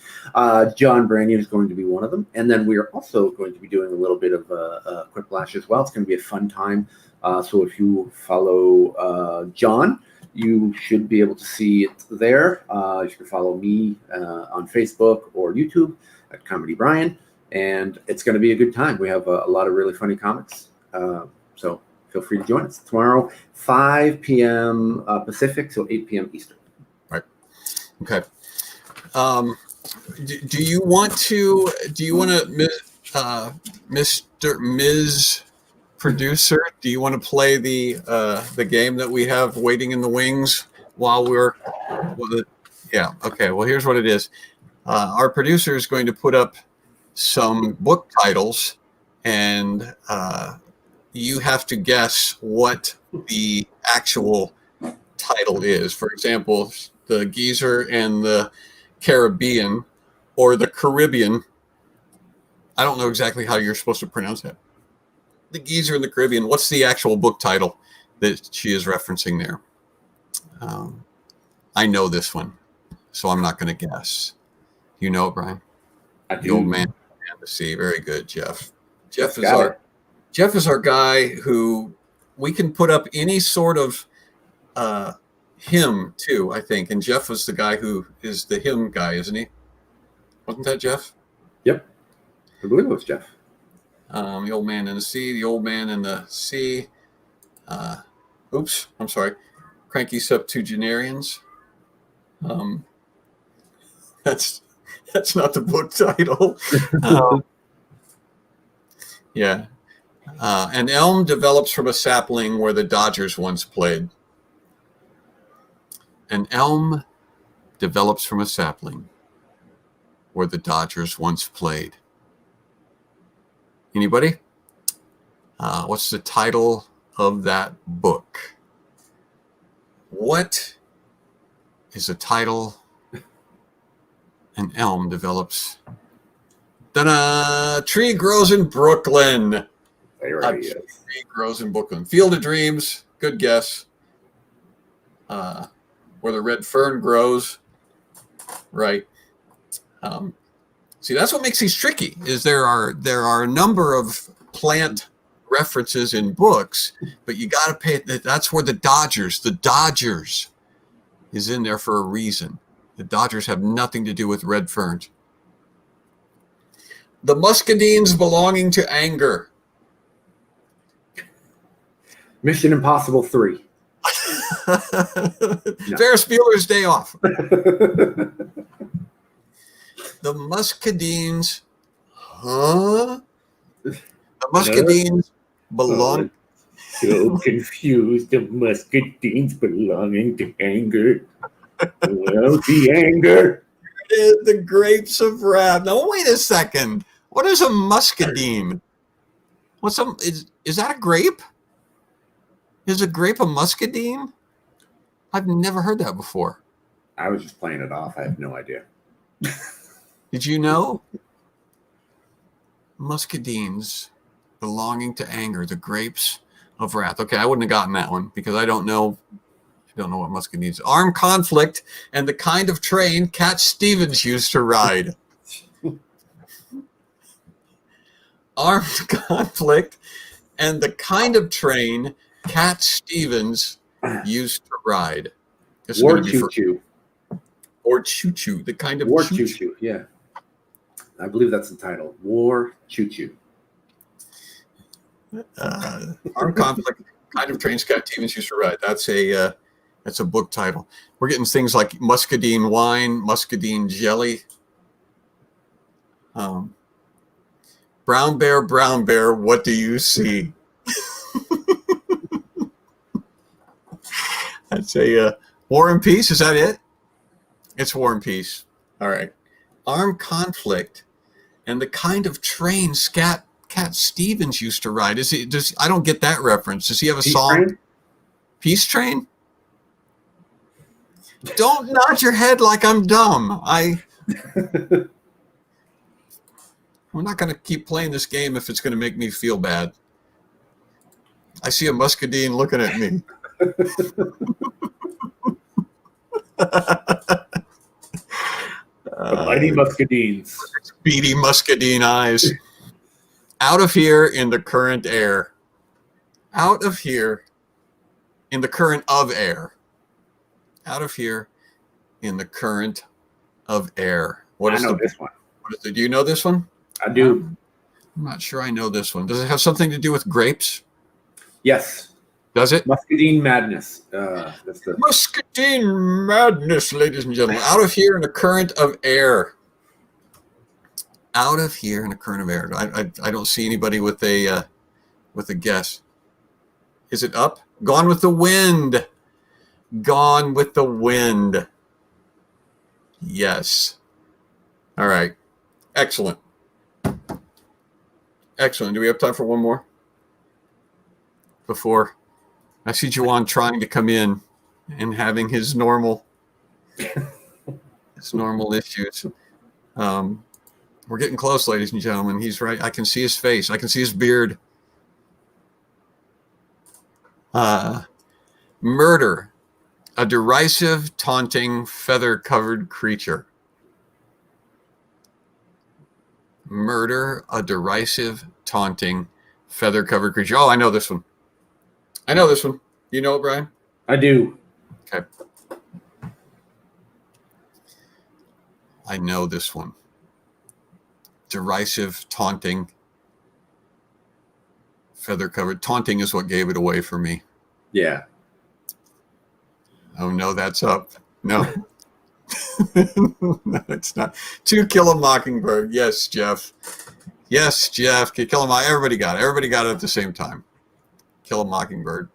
John Branyan is going to be one of them. And then we are also going to be doing a little bit of Quiplash as well. It's going to be a fun time. So if you follow John, you should be able to see it there. You can follow me on Facebook or YouTube at Comedy Brian. And it's going to be a good time. We have a lot of really funny comics. So feel free to join us tomorrow, 5 p.m. Pacific, so 8 p.m. Eastern. Right. Okay. Do you want to, Ms. Producer, do you want to play the game that we have waiting in the wings while we're, yeah. Okay. Well, here's what it is. Our producer is going to put up some book titles, and you have to guess what the actual title is. For example, the Geezer and the Caribbean, or the Caribbean. I don't know exactly how you're supposed to pronounce that. The Geezer and the Caribbean. What's the actual book title that she is referencing there? I know this one, so I'm not going to guess. You know it, Brian? I do. The old man and the sea. Very good, Jeff. Jeff is our guy who we can put up any sort of hymn too, I think. And Jeff was the guy who is the hymn guy, isn't he? Wasn't that Jeff? Yep. I believe it was Jeff. The old man and the sea, the old man and the sea. Oops, I'm sorry. Cranky Septuagenarians. That's not the book title. Yeah. An elm develops from a sapling where the Dodgers once played. An elm develops from a sapling where the Dodgers once played. Anybody? What's the title of that book? What is the title? An elm develops. Ta-da! Tree grows in Brooklyn. There he is. Tree grows in Brooklyn. Field of Dreams. Good guess. Where the red fern grows. Right. See, that's what makes these tricky. Is there are a number of plant references in books, but you got to pay. That's where the Dodgers is in there for a reason. The Dodgers have nothing to do with red ferns. The muscadines belonging to anger. Mission Impossible 3. Ferris Bueller's Day Off. The muscadines. Huh? The muscadines belong. So confused. The muscadines belonging to anger. Well, the anger. The grapes of wrath. Now, wait a second. What is a muscadine? Is that a grape? Is a grape a muscadine? I've never heard that before. I was just playing it off. I have no idea. Did you know? Muscadines belonging to anger, the grapes of wrath. Okay, I wouldn't have gotten that one because I don't know what muscadines. Armed conflict and the kind of train Cat Stevens used to ride. Armed conflict and the kind of train Cat Stevens used to ride. This War choo-choo. Or choo-choo, the kind of War choo-choo. choo-choo, yeah. I believe that's the title. War choo-choo. Armed conflict, kind of trains Cat Stevens used to ride. That's a book title. We're getting things like muscadine wine, muscadine jelly. Brown bear, what do you see? That's a War and Peace. Is that it? It's War and Peace. All right. Armed conflict and the kind of train Cat Stevens used to ride. I don't get that reference. Does he have a Peace song? Train? Peace Train? Don't nod your head like I'm dumb. We're not going to keep playing this game if it's going to make me feel bad. I see a muscadine looking at me. Mighty muscadines. Beady muscadine eyes. Out of here in the current air. Out of here in the current of air. Out of here in the current of air. I know this one. Do you know this one? I do. I'm not sure I know this one. Does it have something to do with grapes? Yes. Does it? Muscadine Madness. That's the Muscadine Madness, ladies and gentlemen. Out of here in a current of air. Out of here in a current of air. I don't see anybody with a guess. Is it up? Gone with the Wind. Gone with the Wind. Yes. All right. Excellent. Excellent. Do we have time for one more? Before I see Juwan trying to come in and having his normal issues. We're getting close, ladies and gentlemen. He's right. I can see his face. I can see his beard. Murder. A derisive, taunting, feather-covered creature. Murder. A derisive, taunting, feather-covered creature. Oh, I know this one. You know it, Brian? I do. Okay. I know this one. Derisive, taunting, feather-covered. Taunting is what gave it away for me. Yeah. Oh, no, that's up. No. No, it's not. To Kill a Mockingbird. Yes, Jeff. Yes, Jeff. To Kill a Mockingbird. Everybody got it. Everybody got it at the same time. Kill a Mockingbird.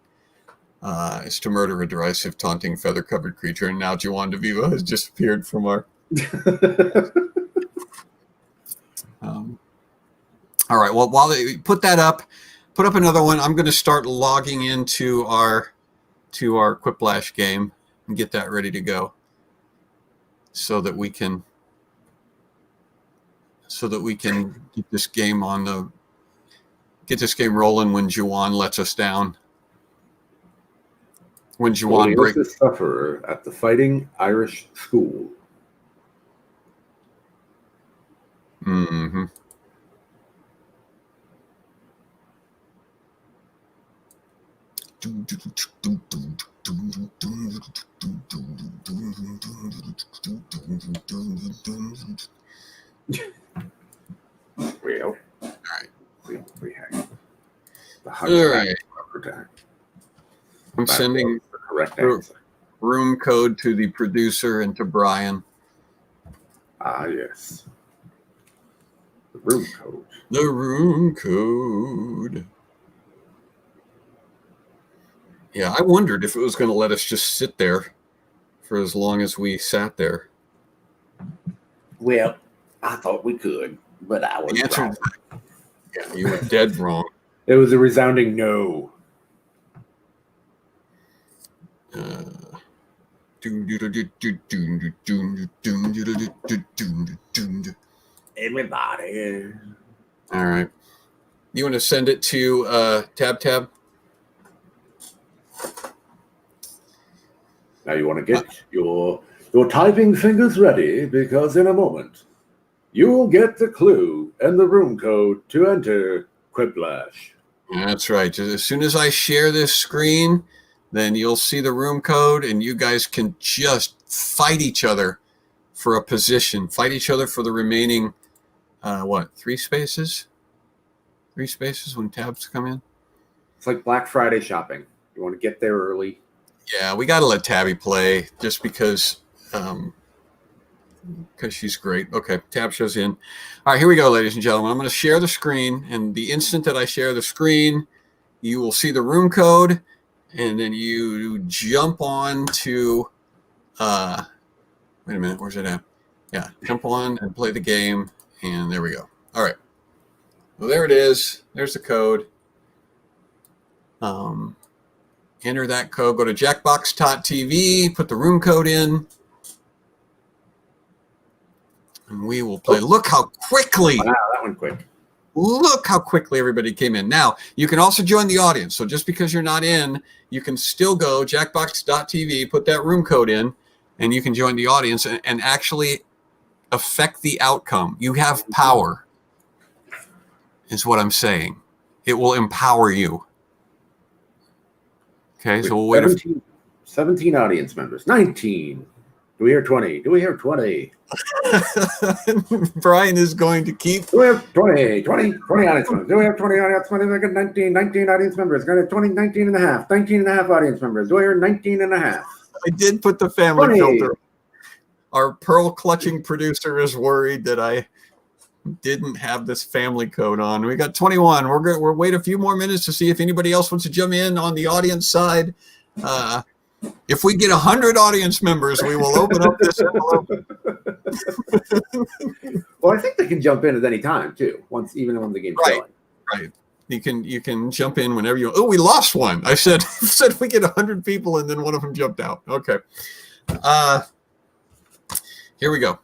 Is to murder a derisive, taunting, feather-covered creature. And now Juan DeVevo has disappeared from our... all right. Well, while they put that up, put up another one. I'm going to start logging into our Quiplash game and get that ready to go, so that we can get this game rolling when Juwan lets us down. When Juwan breaks a sufferer at the Fighting Irish School. Mm-hmm. Well, All right. we have the All right. I'm That sending was the correct answer. room code to the producer and to Brian. Ah, yes. The room code. The room code. Yeah, I wondered if it was going to let us just sit there for as long as we sat there. Well, I thought we could, but I was The answer, wrong. yeah, you were dead wrong. It was a resounding no. Everybody. All right. You want to send it to Tab? Now you want to get your typing fingers ready, because in a moment you will get the clue and the room code to enter Quiplash. That's right. As soon as I share this screen, then you'll see the room code, and you guys can just fight each other for a position. Fight each other for the remaining, 3 spaces? 3 spaces when tabs come in? It's like Black Friday shopping. You want to get there early. Yeah, we got to let Tabby play just because she's great. Okay, Tab shows in. All right, here we go, ladies and gentlemen. I'm going to share the screen, and the instant that I share the screen, you will see the room code, and then you jump on to wait a minute, where's it at? Yeah, jump on and play the game, and there we go. All right. Well, there it is. There's the code. Enter that code. Go to jackbox.tv, put the room code in, and we will play. Look how quickly. Wow, that went quick. Look how quickly everybody came in. Now, you can also join the audience. So just because you're not in, you can still go jackbox.tv, put that room code in, and you can join the audience and actually affect the outcome. You have power, is what I'm saying. It will empower you. Okay, so we'll wait. 17 audience members. 19. Do we hear 20? Do we hear 20? Brian is going to keep. Do we have 20 audience members? Do we have 20 audience members? I got 19 audience members. Got a 19 and a half. 19 and a half audience members. Do I hear 19 and a half? I did put the family 20. filter. Our pearl clutching producer is worried that I didn't have this family code on. We got 21. We'll wait a few more minutes to see if anybody else wants to jump in on the audience side. If we get 100 audience members, we will open up this envelope. Well, I think they can jump in at any time too. Even when the game's going. Right. You can jump in whenever you. Oh, we lost one. I said we get 100 people, and then one of them jumped out. Okay. Here we go.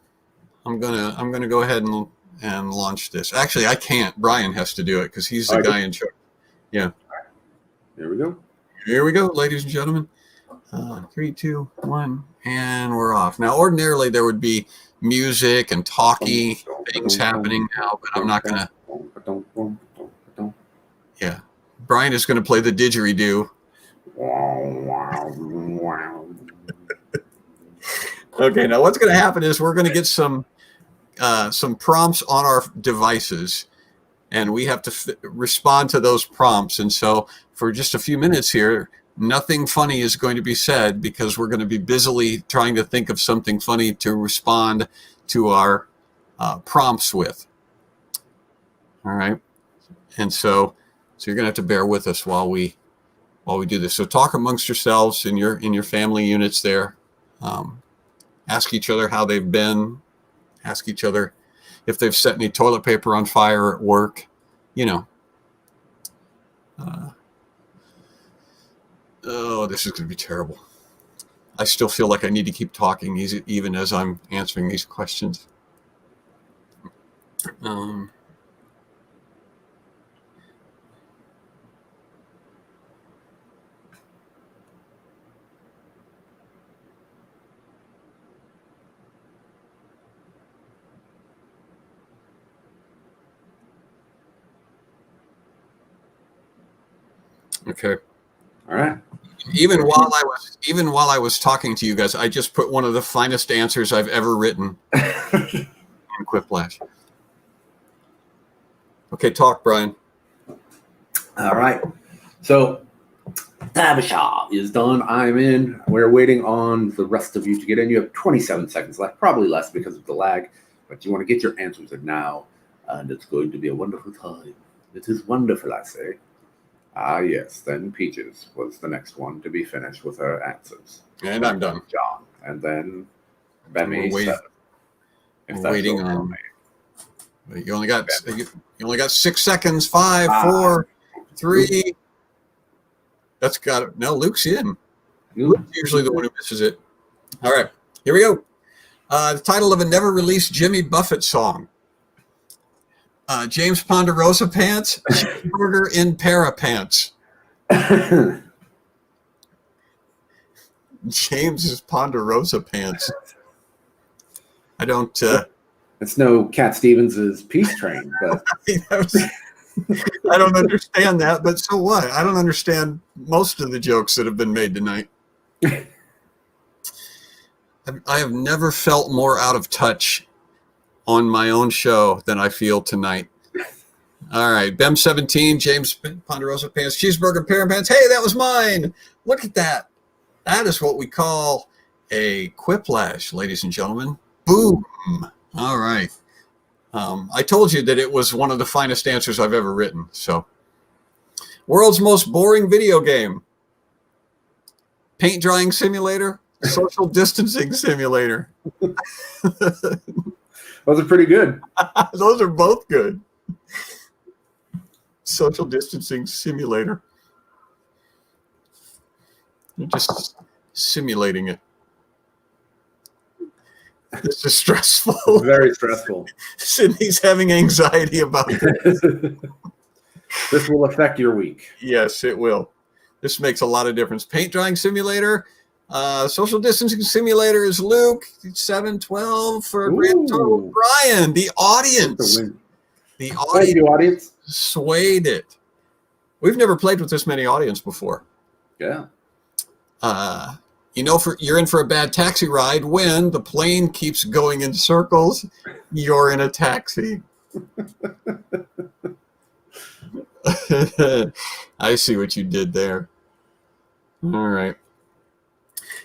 I'm gonna go ahead and launch this. Actually, I can't. Brian has to do it because he's the guy in charge. Yeah. Here we go. Here we go, ladies and gentlemen. 3, 2, 1, and we're off. Now, ordinarily there would be music and talky things happening now, but I'm not gonna. Yeah, Brian is gonna play the didgeridoo. Okay, now what's gonna happen is we're gonna get some prompts on our devices, and we have to respond to those prompts. And so for just a few minutes here, nothing funny is going to be said because we're going to be busily trying to think of something funny to respond to our prompts with. All right. And so you're going to have to bear with us while we do this. So talk amongst yourselves in your family units there. Ask each other how they've been. Ask each other if they've set any toilet paper on fire at work. Oh, this is going to be terrible. I still feel like I need to keep talking even as I'm answering these questions. Okay. All right. Even while I was talking to you guys, I just put one of the finest answers I've ever written in Quiplash. Okay, talk, Brian. All right. So Tabasha is done. I'm in. We're waiting on the rest of you to get in. You have 27 seconds left, probably less because of the lag, but you want to get your answers in now, and it's going to be a wonderful time. It is wonderful, I say. Ah, yes. Then Peaches was the next one to be finished with her answers. And I'm done. John. And then Bemmy. We're waiting on. You only got 6 seconds. 5, 4, 3. That's got it. No, Luke's in. Luke's usually the one who misses it. All right, here we go. The title of a never-released Jimmy Buffett song. James Ponderosa Pants, cheeseburger in Parapants. James's Ponderosa Pants. I don't. It's no Cat Stevens's Peace Train, but I don't understand that. But so what? I don't understand most of the jokes that have been made tonight. I have never felt more out of touch on my own show than I feel tonight. All right, Bem17, James Ponderosa Pants, cheeseburger, Parapants. Hey, that was mine. Look at that. That is what we call a quiplash, ladies and gentlemen. Boom. All right. I told you that it was one of the finest answers I've ever written. So, world's most boring video game. Paint drying simulator, social distancing simulator. those are pretty good. Those are both good. Social distancing simulator. You're just simulating it. This is stressful. Very stressful. Sydney's having anxiety about this. This will affect your week. Yes, it will. This makes a lot of difference. Paint drying simulator, social distancing simulator is Luke. 7-12 for a grand total. Brian, the audience. The audience swayed it. We've never played with this many audience before. Yeah. You're in for a bad taxi ride when the plane keeps going in circles. You're in a taxi. I see what you did there. All right.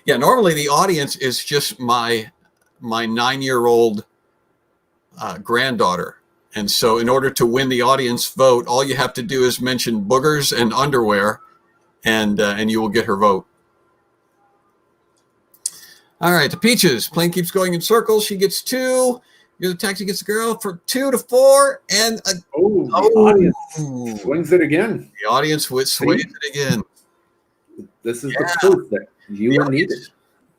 Yeah, normally the audience is just my 9-year-old granddaughter. And so in order to win the audience vote, all you have to do is mention boogers and underwear, and you will get her vote. All right, the Peaches. Plane keeps going in circles. She gets 2. The taxi gets the girl for 2 to 4. And the audience swings it again. The audience sways it again. This is the proof that you are needed.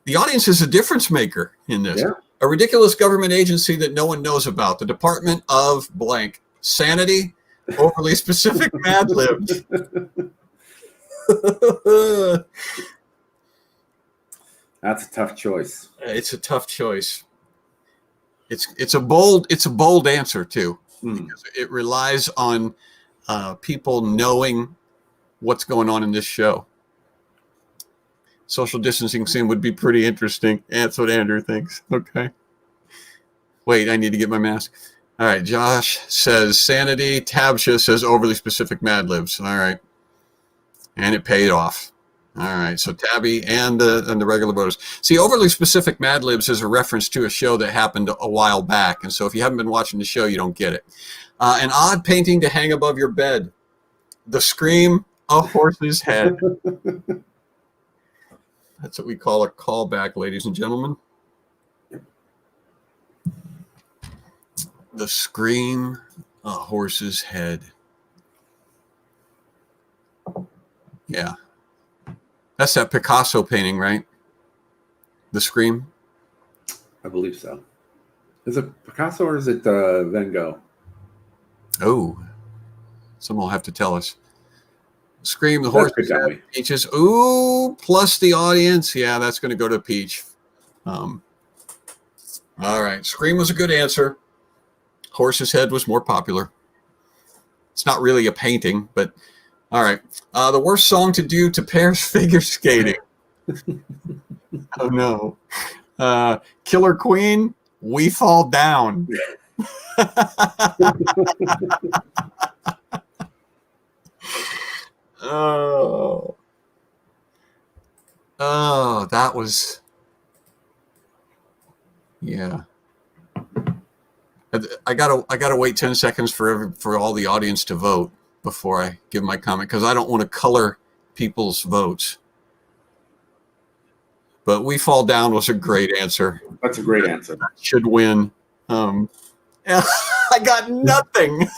The audience is a difference maker in this. Yeah. A ridiculous government agency that no one knows about. The Department of blank. Sanity. Overly specific Mad Libs. That's a tough choice. It's a tough choice. It's a bold answer too, because it relies on people knowing what's going on in this show. Social distancing scene would be pretty interesting. That's what Andrew thinks. Okay. Wait, I need to get my mask. All right. Josh says sanity. Tabsha says overly specific Mad Libs. All right. And it paid off. All right, so Tabby and the regular voters. See, overly specific Mad Libs is a reference to a show that happened a while back, and so if you haven't been watching the show, you don't get it. An odd painting to hang above your bed. The scream, a horse's head. That's what we call a callback, ladies and gentlemen. The scream, a horse's head. Yeah. That's that Picasso painting, right? The Scream? I believe so. Is it Picasso or is it Van Gogh? Oh, someone will have to tell us. Scream, the horse, Peaches. Ooh, plus the audience. Yeah, that's going to go to Peach. All right. Scream was a good answer. Horse's head was more popular. It's not really a painting, but... All right. The worst song to do to pairs figure skating. Oh, no. Killer Queen, We Fall Down. Oh, that was... Yeah. I gotta wait 10 seconds for all the audience to vote before I give my comment, because I don't want to color people's votes. But We Fall Down was a great answer. That's a great answer. Should win. I got nothing.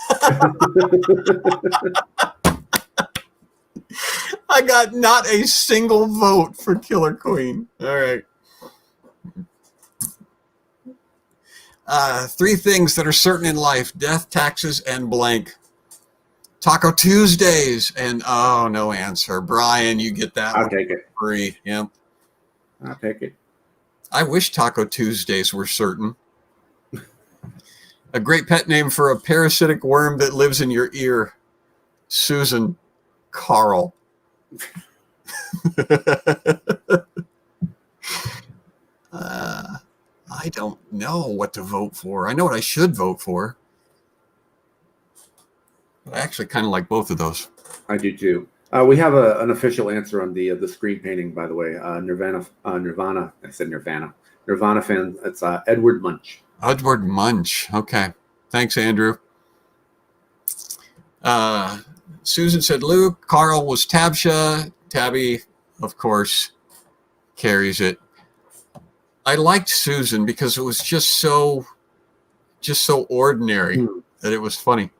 I got not a single vote for Killer Queen. All right. Three things that are certain in life: death, taxes, and blank. Taco Tuesdays, and no answer. Brian, you get that. I'll take it. Free. Yep. I'll take it. I wish Taco Tuesdays were certain. A great pet name for a parasitic worm that lives in your ear. Susan. Carl. I don't know what to vote for. I know what I should vote for. But I actually kind of like both of those. I do too. We have an official answer on the screen painting, by the way. Nirvana. I said Nirvana. Nirvana fan. It's Edward Munch. Edward Munch. Okay. Thanks, Andrew. Susan said Luke. Carl was Tabsha. Tabby, of course, carries it. I liked Susan because it was just so ordinary that it was funny.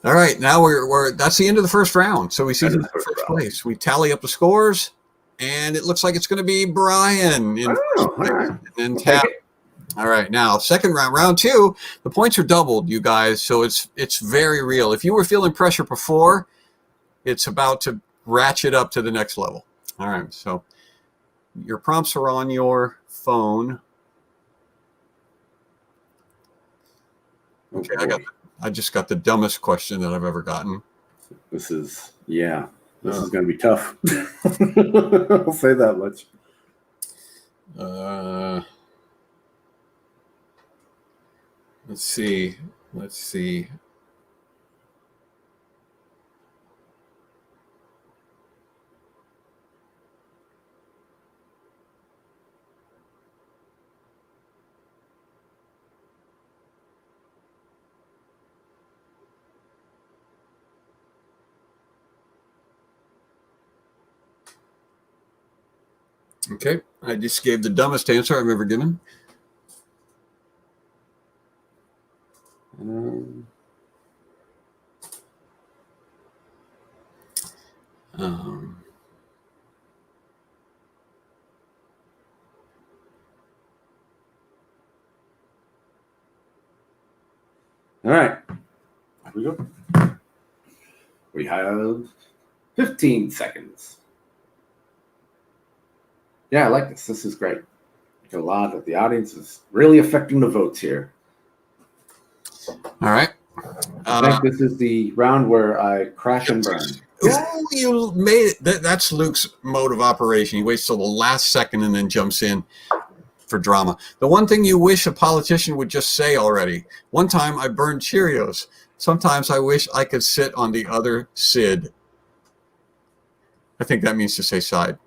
All right, now we're that's the end of the first round. So we see the first place. We tally up the scores, and it looks like it's going to be Brian in all right. and Tab. All right, now second round, round two. The points are doubled, you guys. So it's very real. If you were feeling pressure before, it's about to ratchet up to the next level. All right, so your prompts are on your phone. Okay, I just got the dumbest question that I've ever gotten. This is going to be tough. I'll say that much. Let's see. Okay, I just gave the dumbest answer I've ever given. All right. Here we go. We have 15 seconds. Yeah, I like this. This is great. A lot of the audience is really affecting the votes here. All right. I think this is the round where I crash and burn. Oh, you made it. That's Luke's mode of operation. He waits till the last second and then jumps in for drama. The one thing you wish a politician would just say already. One time I burned Cheerios. Sometimes I wish I could sit on the other Sid. I think that means to say side.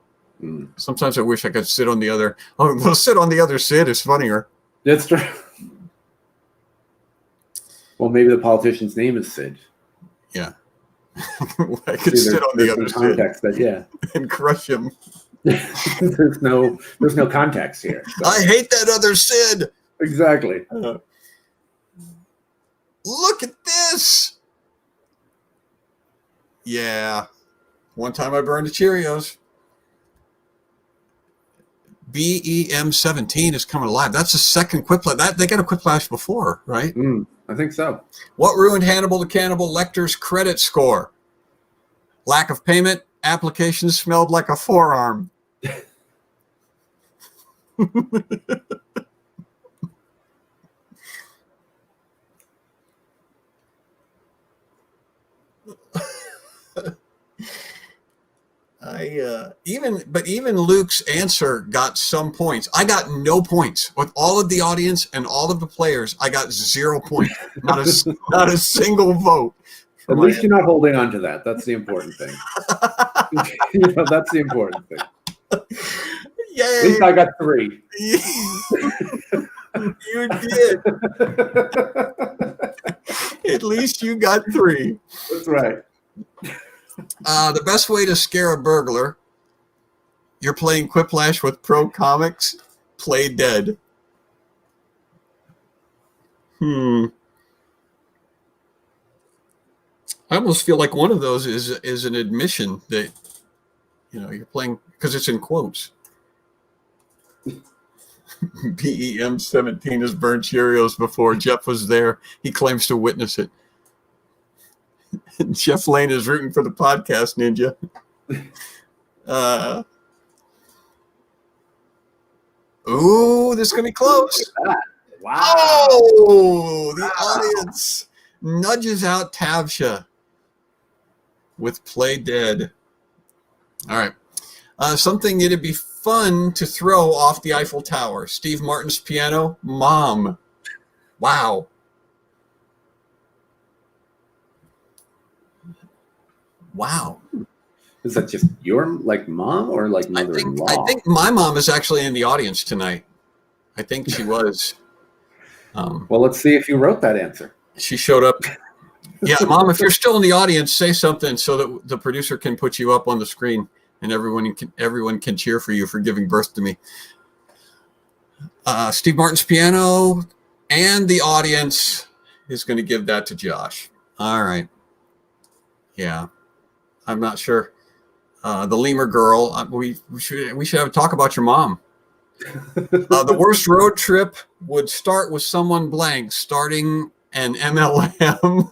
Sometimes I wish I could sit on the other. Oh, well, sit on the other Sid is funnier. That's true. Well, maybe the politician's name is Sid. Yeah. I could sit on the other Sid and crush him. There's no context here. So. I hate that other Sid. Exactly. Look at this. Yeah. One time I burned the Cheerios. BEM17 is coming alive. That's the second Quiplash. They got a Quiplash before, right? I think so. What ruined Hannibal the Cannibal Lecter's credit score? Lack of payment. Application smelled like a forearm. Even Luke's answer got some points. I got no points. With all of the audience and all of the players, I got 0 points. Not a single vote. At least you're not holding on to that. That's the important thing. That's the important thing. Yay. At least I got 3. You did. At least you got 3. That's right. The best way to scare a burglar, you're playing Quiplash with Pro Comics, play dead. I almost feel like one of those is an admission that, you're playing, because it's in quotes. BEM17 has burned Cheerios before. Jeff was there. He claims to witness it. Jeff Lane is rooting for the podcast ninja. Ooh, this is going to be close. Wow. Oh, the audience nudges out Tavsha with Play Dead. All right. Something it'd be fun to throw off the Eiffel Tower. Steve Martin's piano. Mom. Wow. Wow. Is that just your mom or mother-in-law? I think my mom is actually in the audience tonight. I think she was. Well, let's see if you wrote that answer. She showed up. Yeah, Mom, if you're still in the audience, say something so that the producer can put you up on the screen and everyone can cheer for you for giving birth to me. Steve Martin's piano and the audience is going to give that to Josh. All right. Yeah. I'm not sure. The lemur girl. We should have a talk about your mom. The worst road trip would start with someone blank starting an MLM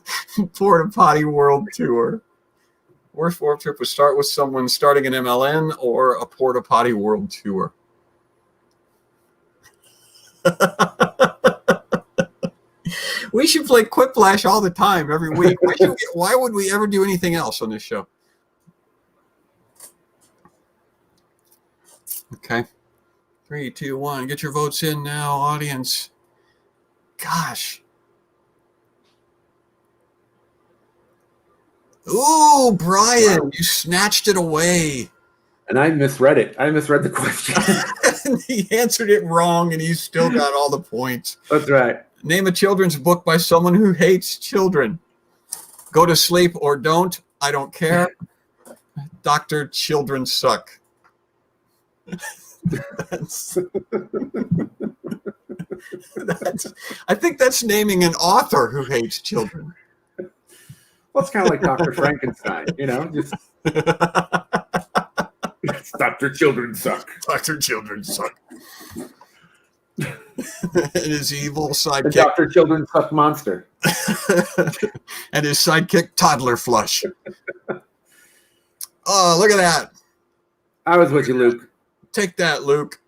Porta Potty World Tour. Worst road trip would start with someone starting an MLM or a Porta Potty World Tour. We should play Quiplash all the time, every week. Why would we ever do anything else on this show? Okay. 3, 2, 1. Get your votes in now, audience. Gosh. Ooh, Brian, you snatched it away. And I misread it. I misread the question. He answered it wrong, and he still got all the points. That's right. Name a children's book by someone who hates children. Go to sleep or don't. I don't care. Dr. Children Suck. I think that's naming an author who hates children. Well, it's kind of like Dr. Frankenstein, just Dr. Children Suck. Dr. Children Suck. And his evil The sidekick. Dr. Children Suck monster. And his sidekick, Toddler Flush. Oh, look at that. I was with you, Luke. Take that, Luke.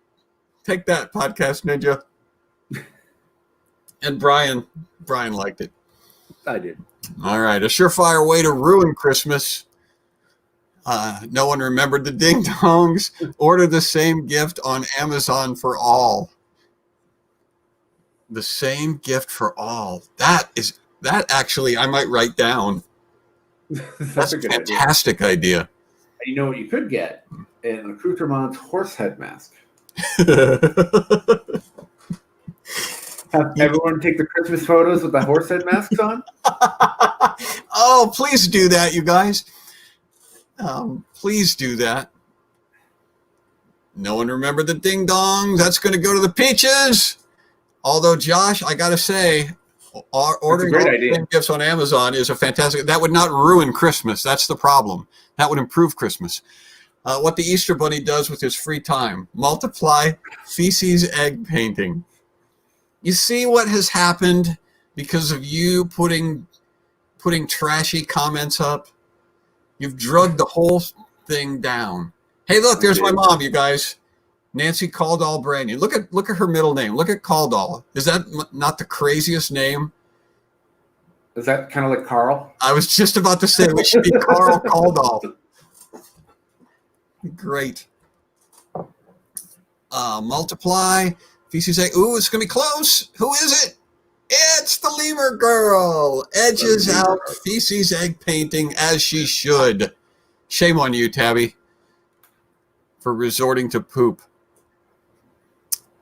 Take that, Podcast Ninja. And Brian liked it. I did. All right. A surefire way to ruin Christmas. No one remembered the ding dongs. Order the same gift on Amazon for all. The same gift for all. That actually I might write down. That's a good fantastic idea. You know what you could get? An accoutrement horse head mask. Have everyone take the Christmas photos with the horse head masks on? Oh, please do that, you guys. Please do that. No one remembered the ding dong. That's going to go to the peaches. Although, Josh, I got to say, ordering gifts on Amazon is a fantastic. That would not ruin Christmas. That's the problem. That would improve Christmas. What the Easter Bunny does with his free time: multiply feces egg painting. You see what has happened because of you putting trashy comments up? You've drugged the whole thing down. Hey, look, there's my mom, you guys. Nancy Caldall Brandon. Look at her middle name. Look at Caldall. Is that not the craziest name? Is that kind of like Carl? I was just about to say we should be Carl Caldall. Great. Multiply. Feces egg. Ooh, it's going to be close. Who is it? It's the lemur girl. Edges out feces egg painting as she should. Shame on you, Tabby, for resorting to poop.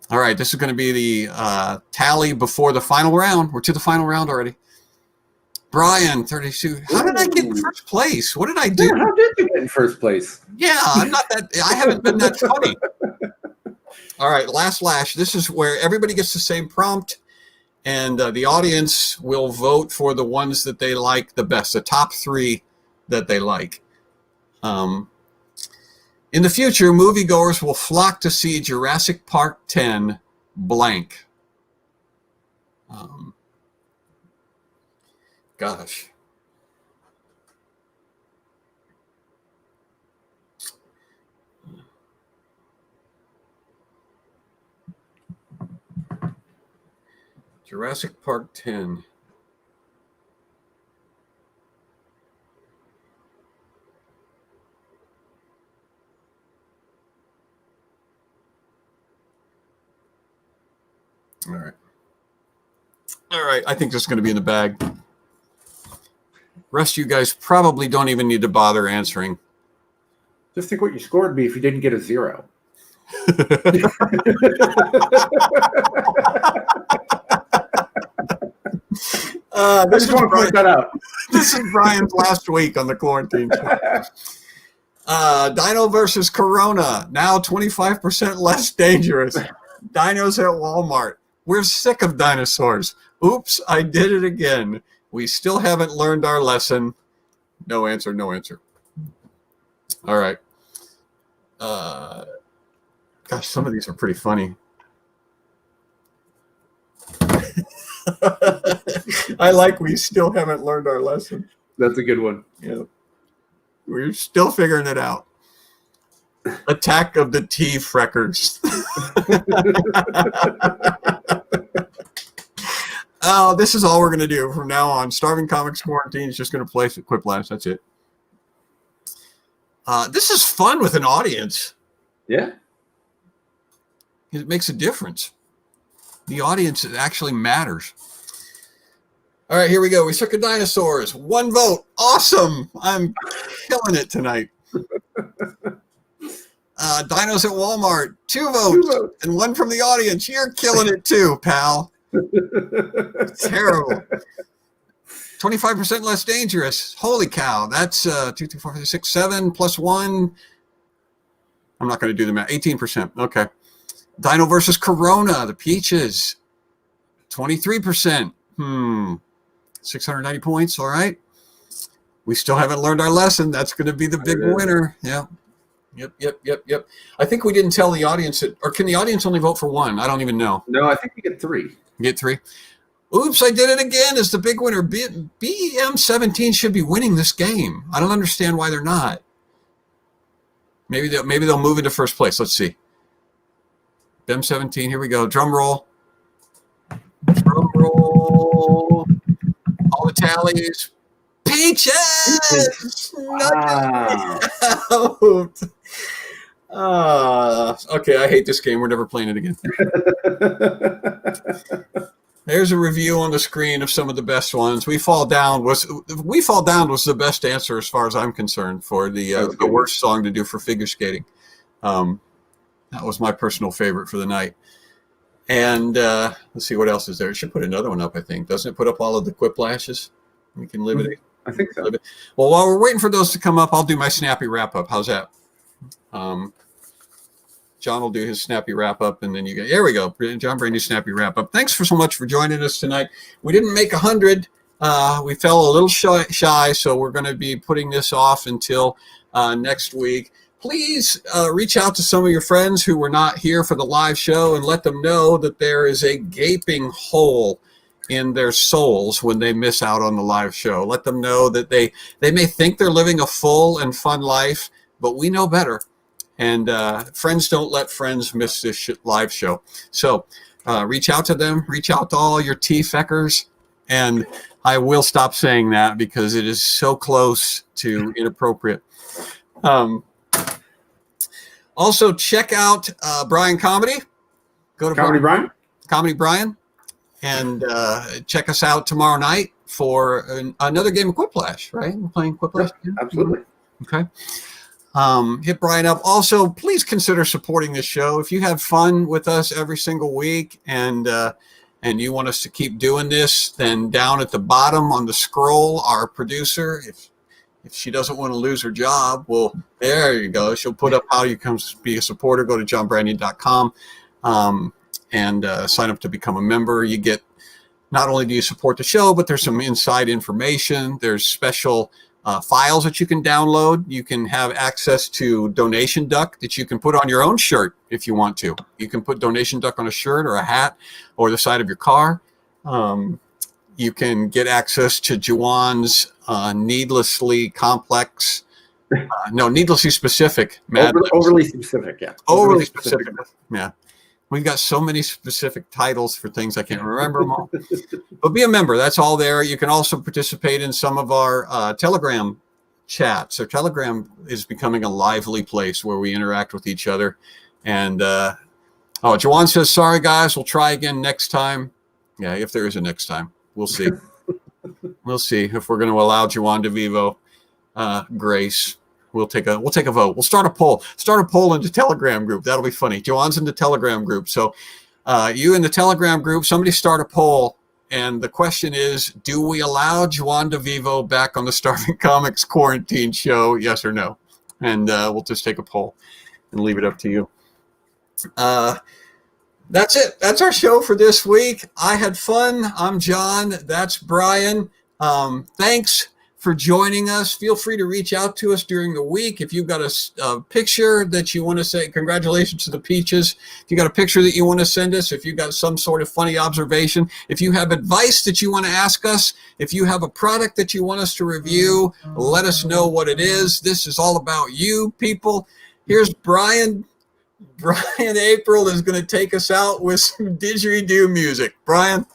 All right, this is going to be the tally before the final round. We're to the final round already. Brian, 32. How did I get in first place? What did I do? Yeah, how did you get in first place? Yeah, I'm not that. I haven't been that funny. All right, last lash. This is where everybody gets the same prompt, and the audience will vote for the ones that they like the best, the top 3 that they like. In the future, moviegoers will flock to see Jurassic Park 10 blank. Gosh. Jurassic Park 10. All right. All right. I think this is going to be in the bag. Rest of you guys probably don't even need to bother answering. Just think what you scored me if you didn't get a 0. I just want to point that out. This is Brian's last week on the quarantine show. Dino versus Corona, now 25% less dangerous. Dinos at Walmart. We're sick of dinosaurs. Oops, I did it again. We still haven't learned our lesson. No answer, no answer. All right. Gosh, some of these are pretty funny. I like we still haven't learned our lesson. That's a good one. Yeah. We're still figuring it out. Attack of the T-Freckers. Oh, this is all we're going to do from now on. Starving Comics Quarantine is just going to play Quiplash. That's it. This is fun with an audience. Yeah. It makes a difference. The audience actually matters. All right, here we go. We Circa Dinosaurs. 1 vote. Awesome. I'm killing it tonight. Dinos at Walmart. 2 votes. And 1 from the audience. You're killing it too, pal. Terrible. 25% less dangerous. Holy cow. That's 2, 3, 4, 5, 6, 7 plus 1. I'm not going to do the math. 18%. Okay. Dino versus Corona. The Peaches. 23%. 690 points. All right. We still haven't learned our lesson. That's going to be the big winner. Yeah. Yep. I think we didn't tell the audience or can the audience only vote for 1? I don't even know. No, I think you get 3. You get 3. Oops, I did it again as the big winner. BM17 should be winning this game. I don't understand why they're not. Maybe they'll move into first place. Let's see. BM17, here we go. Drum roll. Drum roll. All the tallies. Peaches! Wow. Okay, I hate this game. We're never playing it again. There's a review on the screen of some of the best ones. We Fall Down was the best answer as far as I'm concerned for the worst song to do for figure skating. That was my personal favorite for the night. And let's see what else is there. It should put another one up, I think. Doesn't it put up all of the Quiplashes? We can live it. I think so. Well, while we're waiting for those to come up, I'll do my snappy wrap up. How's that? John will do his snappy wrap up, and then you get. There we go. John Brandy's snappy wrap up. Thanks so much for joining us tonight. We didn't make 100. We fell a little shy, so we're going to be putting this off until next week. Please reach out to some of your friends who were not here for the live show and let them know that there is a gaping hole in their souls when they miss out on the live show. Let them know that they may think they're living a full and fun life, but we know better. And friends don't let friends miss this live show. So reach out to them. Reach out to all your T-Feckers. And I will stop saying that because it is so close to inappropriate. Also, check out Brian Comedy. Go to Comedy Brian. And check us out tomorrow night for another game of Quiplash, right? We're playing Quiplash? Yeah, absolutely. Okay. Hit Brian up. Also, please consider supporting this show. If you have fun with us every single week and you want us to keep doing this, then down at the bottom on the scroll, our producer, if she doesn't want to lose her job, well, there you go. She'll put up how you come be a supporter. Go to johnbrandy.com and sign up to become a member. You get, not only do you support the show, but there's some inside information. There's special files that you can download. You can have access to Donation Duck that you can put on your own shirt if you want to. You can put Donation Duck on a shirt or a hat or the side of your car. You can get access to Juwan's needlessly complex, needlessly specific. Overly specific, yeah. Overly specific. Yeah. We've got so many specific titles for things I can't remember them all. But be a member. That's all there. You can also participate in some of our Telegram chats. So Telegram is becoming a lively place where we interact with each other. And Juwan says, sorry, guys, we'll try again next time. Yeah, if there is a next time. We'll see. We'll see if we're going to allow Juan DeVevo grace. We'll take a vote. We'll start a poll. Start a poll in the Telegram group. That'll be funny. Juwan's in the Telegram group. So you in the Telegram group, somebody start a poll. And the question is, do we allow Juwan DeVevo back on the Starving Comics Quarantine Show? Yes or no? And we'll just take a poll and leave it up to you. That's it. That's our show for this week. I had fun. I'm John. That's Brian. Thanks for joining us. Feel free to reach out to us during the week. If you've got a picture that you want to say, congratulations to the Peaches. If you got a picture that you want to send us, if you've got some sort of funny observation, if you have advice that you want to ask us, if you have a product that you want us to review, let us know what it is. This is all about you, people. Here's Brian. Brian April is going to take us out with some didgeridoo music. Brian?